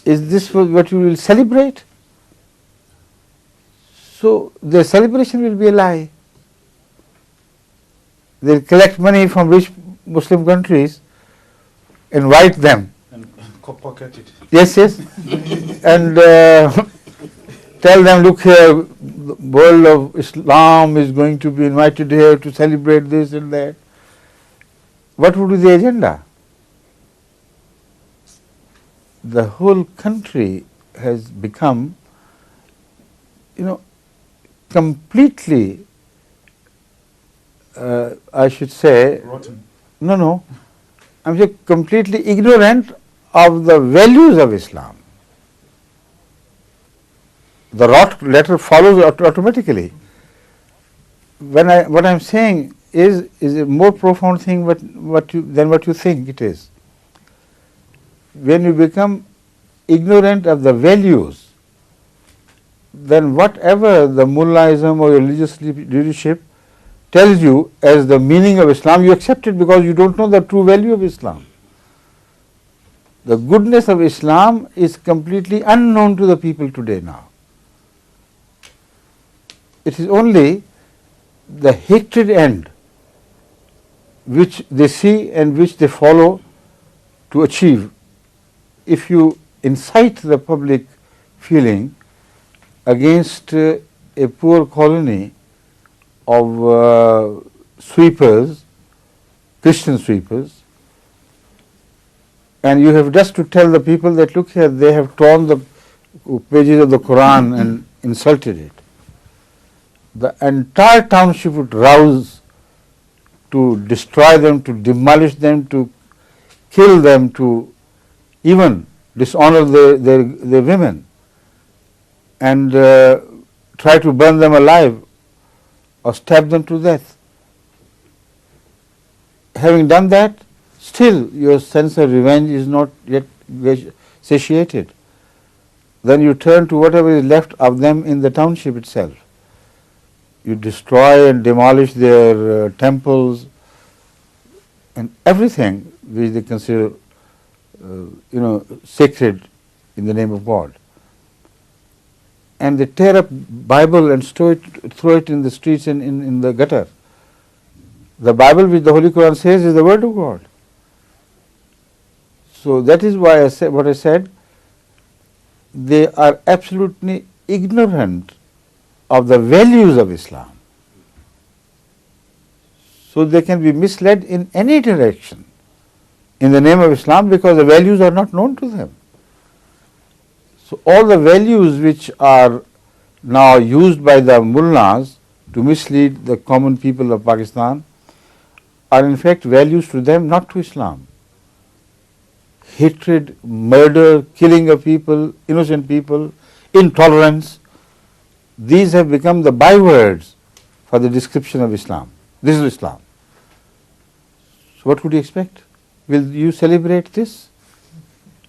Is this what you will celebrate? So the celebration will be a lie. They'll collect money from rich Muslim countries, invite them. And pocket it. Yes, yes. And tell them, look here, the world of Islam is going to be invited here to celebrate this and that. What would be the agenda? The whole country has become, completely, I should say, Rotten. no, I'm saying completely ignorant of the values of Islam. The rot letter follows automatically. What I'm saying is a more profound thing than what you think it is. When you become ignorant of the values, then whatever the mullaism or religious leadership tells you as the meaning of Islam, you accept it because you don't know the true value of Islam. The goodness of Islam is completely unknown to the people today now. It is only the hatred end which they see and which they follow to achieve. If you incite the public feeling against a poor colony of sweepers, Christian sweepers, and you have just to tell the people that, look here, they have torn the pages of the Quran and insulted it. The entire township would rouse to destroy them, to demolish them, to kill them, to even dishonor their women and try to burn them alive or stab them to death. Having done that, still your sense of revenge is not yet satiated. Then you turn to whatever is left of them in the township itself. You destroy and demolish their temples and everything which they consider sacred in the name of God. And they tear up Bible and throw it in the streets and in the gutter. The Bible which the Holy Quran says is the word of God. So that is why I said what I said. They are absolutely ignorant of the values of Islam. So they can be misled in any direction in the name of Islam because the values are not known to them. So all the values which are now used by the mullahs to mislead the common people of Pakistan are in fact values to them, not to Islam. Hatred, murder, killing of people, innocent people, intolerance, these have become the bywords for the description of Islam. This is Islam. So what would you expect? Will you celebrate this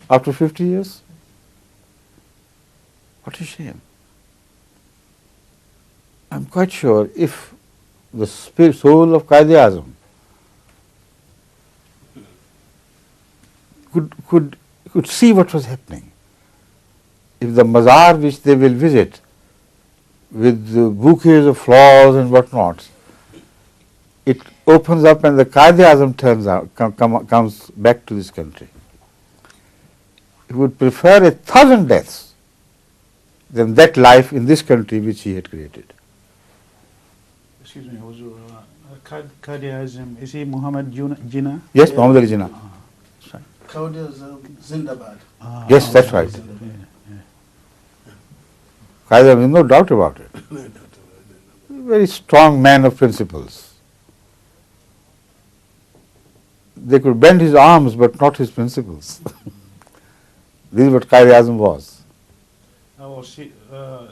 after 50 years? What a shame. I'm quite sure if the soul of Qaid-e-Azam could see what was happening, if the mazar which they will visit with the bouquets of flowers and whatnot, it opens up and the Qaid-e-Azam comes back to this country, he would prefer 1,000 deaths than that life in this country which he had created. Excuse me, Qaid-e-Azam, is he Muhammad Jinnah? Yes, Muhammad Ali Jinnah. Qaid-e-Azam Zindabad. Yes, that's right. Qaid-e-Azam, there's no doubt about it. Very strong man of principles. They could bend his arms but not his principles. This is what Qaid-e-Azam was. I was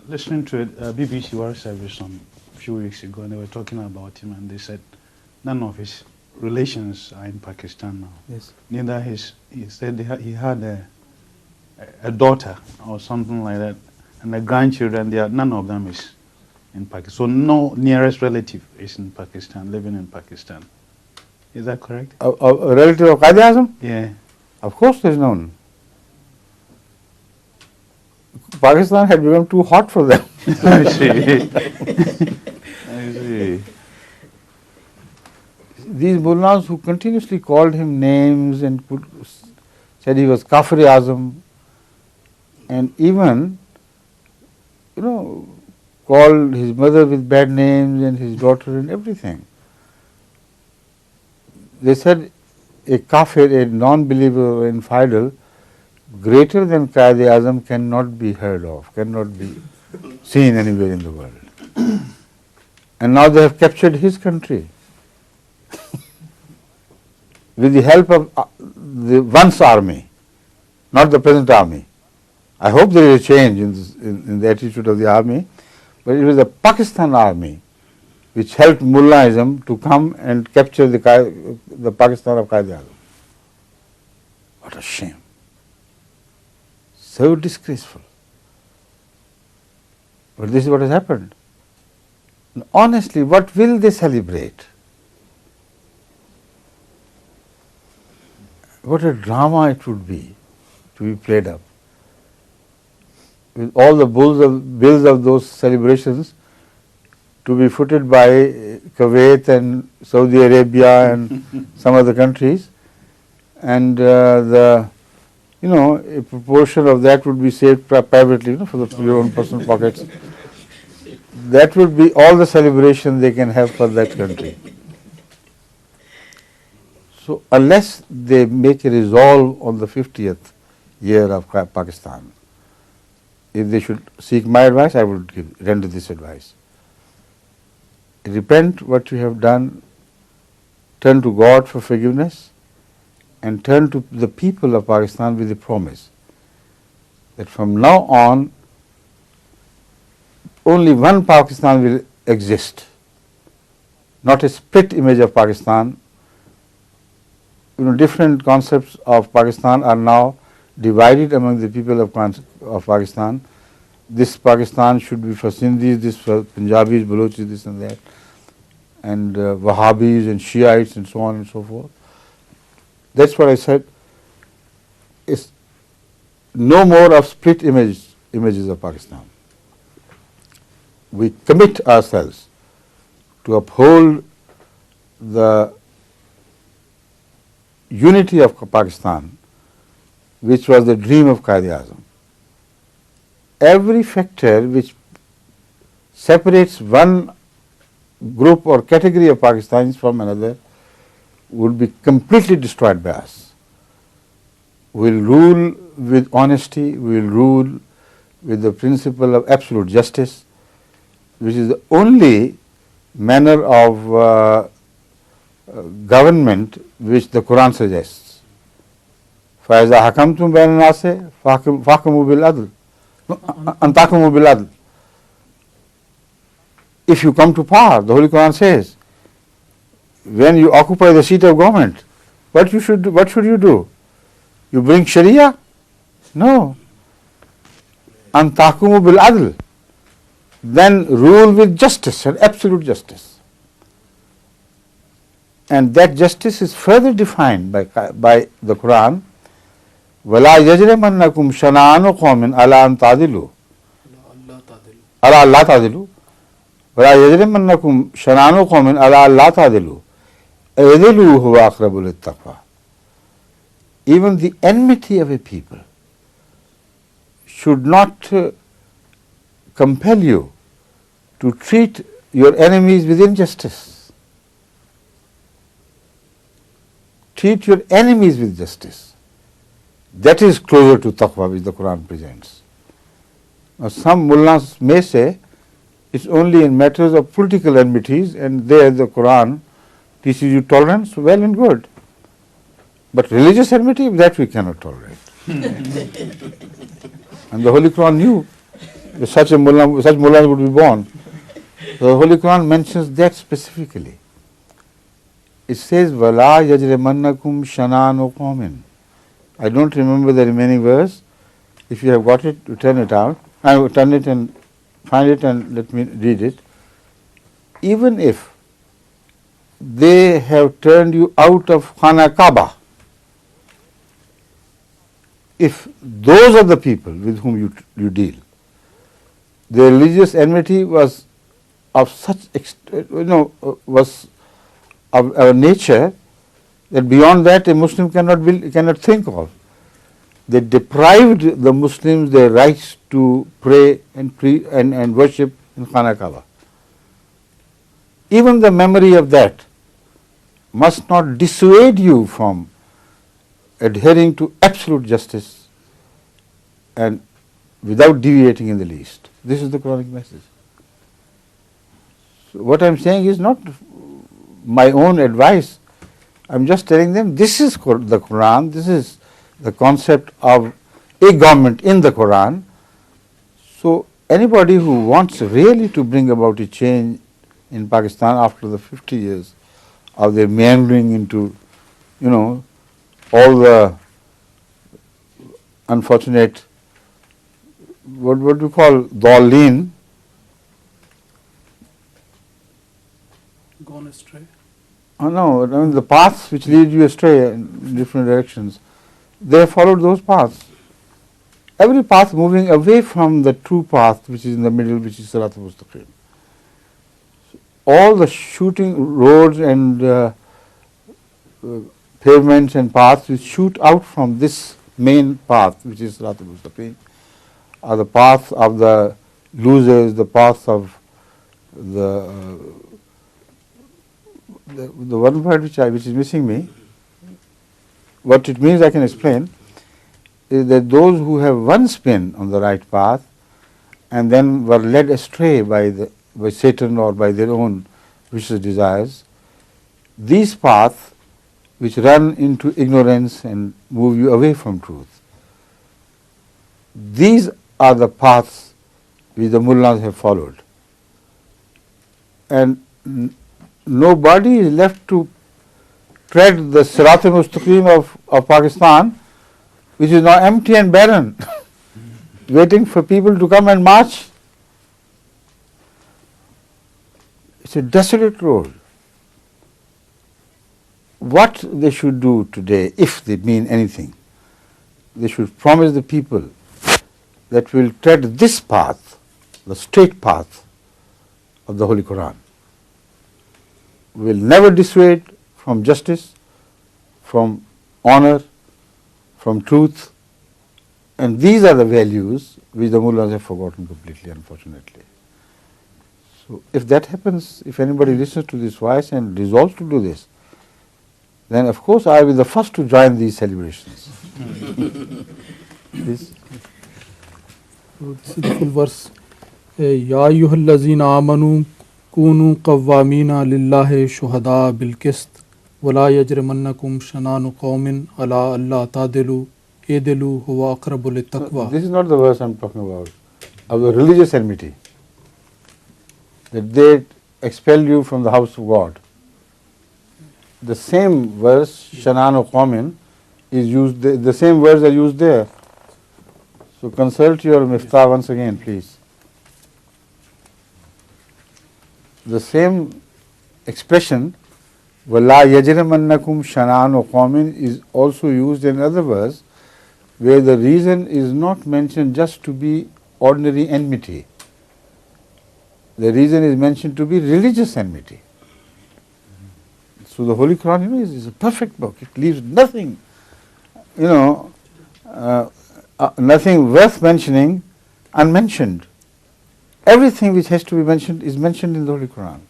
listening to a BBC World Service a few weeks ago, and they were talking about him, and they said none of his relations are in Pakistan now. Yes. Neither he said he had a daughter or something like that, and the grandchildren. None of them is in Pakistan. So no nearest relative is in Pakistan, living in Pakistan. Is that correct? A relative of Qaid-e-Azam? Yeah. Of course there's none. Pakistan had become too hot for them. I see. I see. These mullahs who continuously called him names and said he was Kafir-e-Azam, and even, called his mother with bad names and his daughter and everything. They said a kafir, a non-believer or infidel, greater than Qaid-e-Azam cannot be heard of, cannot be seen anywhere in the world. And now they have captured his country with the help of the once army, not the present army. I hope there is a change in the attitude of the army, but it was the Pakistan army which helped Mullaism to come and capture the Pakistan of Qaid-e-Azam. What a shame. So disgraceful. But this is what has happened. And honestly, what will they celebrate? What a drama it would be to be played up. With all the bills of those celebrations to be footed by Kuwait and Saudi Arabia and some other countries, and a proportion of that would be saved privately, for your own personal pockets. That would be all the celebration they can have for that country. So unless they make a resolve on the 50th year of Pakistan, if they should seek my advice, I would render this advice. Repent what you have done, turn to God for forgiveness, and turn to the people of Pakistan with a promise that from now on only one Pakistan will exist, not a split image of Pakistan. Different concepts of Pakistan are now divided among the people of Pakistan. This Pakistan should be for Sindhis, this for Punjabis, Balochis, this and that, and Wahhabis and Shiites and so on and so forth. That's what I said. It's no more of split images of Pakistan. We commit ourselves to uphold the unity of Pakistan, which was the dream of Qaid-e-Azam. Every factor which separates one group or category of Pakistanis from another would be completely destroyed by us. We will rule with honesty, we will rule with the principle of absolute justice, which is the only manner of government which the Quran suggests. فَإِذَا حَكَمْتُمْ بَيْنَ النَّاسِ فَحْكُمُوا بِالْعَدْلِ أَنْ تَحْكُمُوا بِالْعَدْلِ. If you come to power, the Holy Quran says, when you occupy the seat of government, what should you do? You bring Sharia? No. أَنْ تَحْكُمُوا بِالْعَدْلِ. Then rule with justice and absolute justice. And that justice is further defined by the Quran. وَلَا يَجْرِمَنَّكُمْ شَنَآنُ قَوْمٍ عَلَىٰ أَن تَعْدِلُوا أَلَا أَلَّا تَعْدِلُوا وَلَا يَجْرِمَنَّكُمْ شَنَآنُ قَوْمٍ عَلَىٰ أَلَّا تَعْدِلُوا اعْدِلُوا هُوَ أَقْرَبُ لِلتَّقْوَىٰ. Even the enmity of a people should not compel you to treat your enemies with injustice. Treat your enemies with justice. That is closer to taqwa which the Quran presents. Now some mullahs may say it's only in matters of political enmities, and there the Quran teaches you tolerance, well and good. But religious enmity, that we cannot tolerate. And the Holy Quran knew that such mullahs would be born. So the Holy Quran mentions that specifically. It says, وَلَا يَجْرِمَنَّكُمْ شَنَآنُ قَوْمٍ. I don't remember the remaining verse. If you have got it, you turn it out. I will turn it and find it and let me read it. Even if they have turned you out of Khana Kaaba, if those are the people with whom you deal, their religious enmity was of such was of a nature that beyond that a Muslim cannot think of. They deprived the Muslims their rights to pray and worship in Khana Kaaba. Even the memory of that must not dissuade you from adhering to absolute justice and without deviating in the least. This is the Quranic message. So what I am saying is not my own advice. I am just telling them this is the Quran, this is the concept of a government in the Quran. So anybody who wants really to bring about a change in Pakistan after the 50 years of their meandering into, all the unfortunate, what do you call, dhalleen, Gone astray. no, I mean the paths which lead you astray in different directions, they have followed those paths. Every path moving away from the true path which is in the middle, which is Sirat al-Mustaqim. All the shooting roads and pavements and paths which shoot out from this main path, which is Sirat al-Mustaqim, are the paths of the losers, the paths of the one word which is missing me. What it means I can explain, is that those who have one spin on the right path and then were led astray by Satan or by their own vicious desires, these paths which run into ignorance and move you away from truth, these are the paths which the mullahs have followed. And nobody is left to tread the Sirat al-Mustaqim of Pakistan, which is now empty and barren, waiting for people to come and march. It's a desolate road. What they should do today, if they mean anything, they should promise the people that will tread this path, the straight path of the Holy Quran. Will never dissuade from justice, from honor, from truth, and these are the values which the mullahs have forgotten completely, unfortunately. So if that happens, if anybody listens to this voice and resolves to do this, then of course I will be the first to join these celebrations. This. So this is the full verse. Ya ayyuhallazina amanu kunu qawwamina lillahi shuhada bil qist wala yajrimannakum shananu qawmin ala alla tadilu idilu huwa aqrabu lit taqwa. This is not the verse I am talking about, of the religious enmity, that they expel you from the house of God. The same verse, Shananu Qawmin, is used, the same words are used there. So consult your Miftah once again, please. The same expression, وَلَا يَجْرِمَنَّكُمْ شَنَانُ قَوْمٍ, is also used in another verse, where the reason is not mentioned just to be ordinary enmity. The reason is mentioned to be religious enmity. So the Holy Quran, is a perfect book. It leaves nothing, nothing worth mentioning unmentioned. Everything which has to be mentioned is mentioned in the Holy Quran.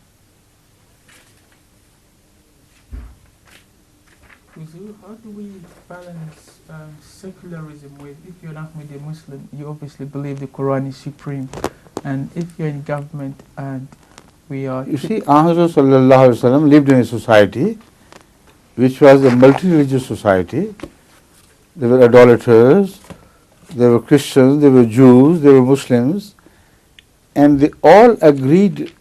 How do we balance secularism with, if you're not a Muslim, you obviously believe the Quran is supreme, and if you're in government and we are... You see, Ahmad Sallallahu Alaihi Wasallam lived in a society which was a multi-religious society. There were idolaters, there were Christians, there were Jews, there were Muslims, and they all agreed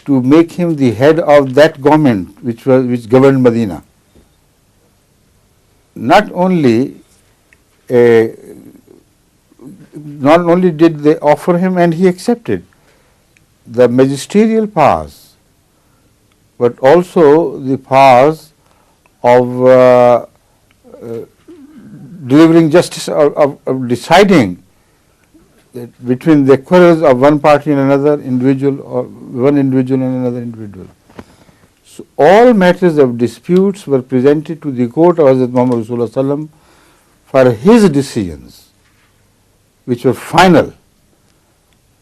to make him the head of that government which governed Medina. Not only did they offer him and he accepted the magisterial powers, but also the powers of delivering justice, of deciding that between the quarrels of one party and another individual, or one individual and another individual. So all matters of disputes were presented to the court of Hazrat Muhammad Rasulullah Sallam for his decisions, which were final,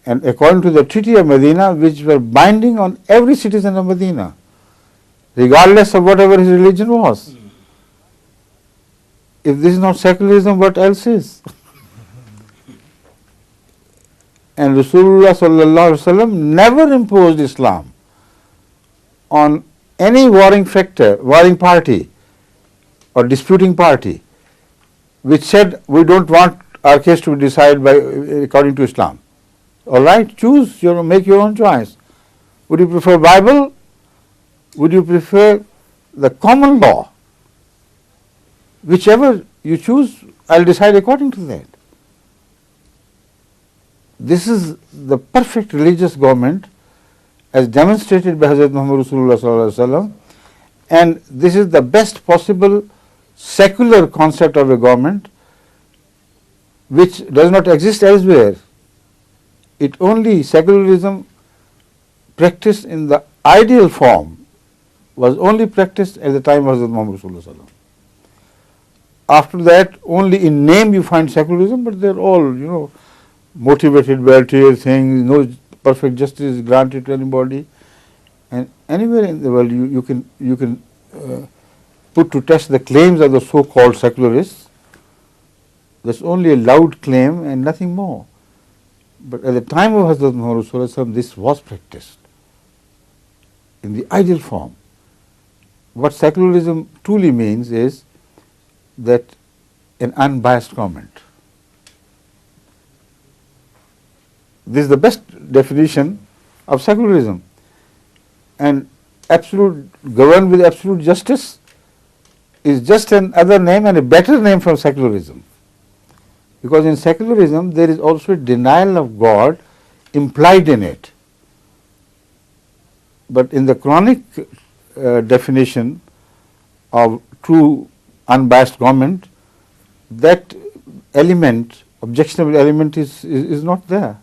and according to the Treaty of Medina, which were binding on every citizen of Medina, regardless of whatever his religion was. If this is not secularism, what else is? And Rasulullah Sallallahu Alaihi Wasallam never imposed Islam on any warring factor, warring party or disputing party, which said we don't want our case to be decided by according to Islam. All right, choose make your own choice. Would you prefer Bible? Would you prefer the common law? Whichever you choose, I'll decide according to that. This is the perfect religious government as demonstrated by Hazrat Muhammad Rasulullah Sallallahu Alaihi Wasallam, and this is the best possible secular concept of a government which does not exist elsewhere. It only, secularism practiced in the ideal form was only practiced at the time of Hazrat Muhammad Rasulullah Sallallahu Alaihi Wasallam. After that, only in name you find secularism, but they're all, motivated by ulterior things. No perfect justice is granted to anybody, and anywhere in the world you can put to test the claims of the so-called secularists. That's only a loud claim and nothing more. But at the time of Hazrat Muhammad Rasulullah, this was practiced in the ideal form. What secularism truly means is that an unbiased government. This is the best definition of secularism. And governed with absolute justice is just another name and a better name from secularism. Because in secularism there is also a denial of God implied in it. But in the Quranic definition of true unbiased government, that element, objectionable element is not there.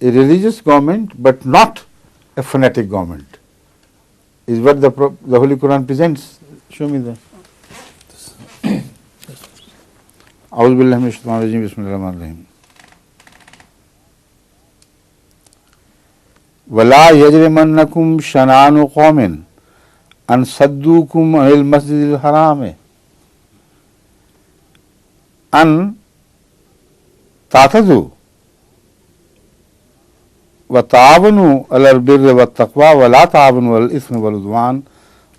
A religious government, but not a fanatic government, is what the Holy Quran presents. Show me that. A'udhu billahi minash shaitanir rajeem. Bismillahir rahmanir rahim. وَلَا يَجْرِمَنَّكُمْ شَنَآنُ قَوْمٍ أَنْ صَدُّوكُمْ عَنِ الْمَسْجِدِ الْحَرَامِ أَنْ تَعْتَدُوا وَتَعَاوَنُوا عَلَى الْبِرِّ وَالتَّقْوَى وَلَا تَعَاوَنُوا عَلَى الْإِثْمِ وَالْعُدْوَانِ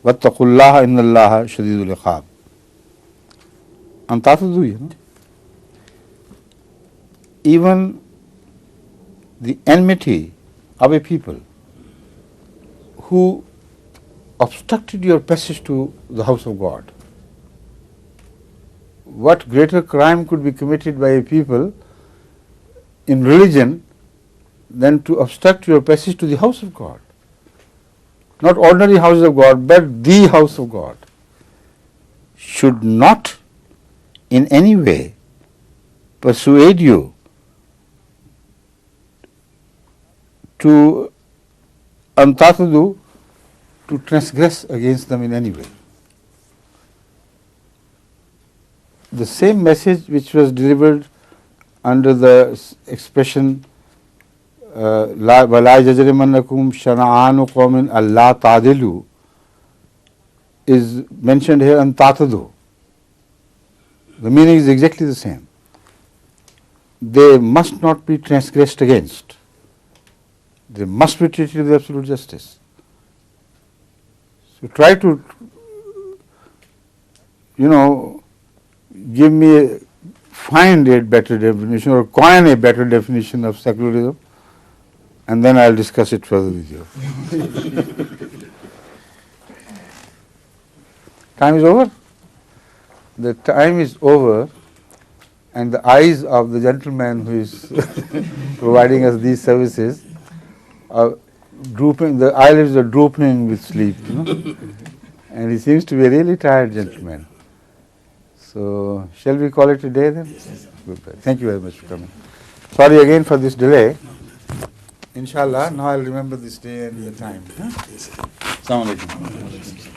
وَاتَّقُوا اللَّهَ إِنَّ اللَّهَ شَدِيدُ الْعِقَابِ. أَنْ تَعْتَدُوا, even the enmity of a people who obstructed your passage to the house of God. What greater crime could be committed by a people in religion than to obstruct your passage to the house of God? Not ordinary house of God, but the house of God. Should not in any way persuade you to antatadu, to transgress against them in any way. The same message which was delivered under the expression وَلَا يَجْرِمَنَّكُمْ شَنَآنُ قَوْمٍ أَلَّا تَعْدِلُوا is mentioned here an tatadu. The meaning is exactly the same. They must not be transgressed against. They must be treated with absolute justice. So try to, find a better definition or coin a better definition of secularism, and then I'll discuss it further with you. Time is over? The time is over, and the eyes of the gentleman who is providing us these services are drooping, the eyelids are drooping with sleep, and he seems to be a really tired gentleman. So, shall we call it a day then? Goodbye. Thank you very much for coming. Sorry again for this delay. Inshallah, now I'll remember this day and the time. Assalamu alaikum.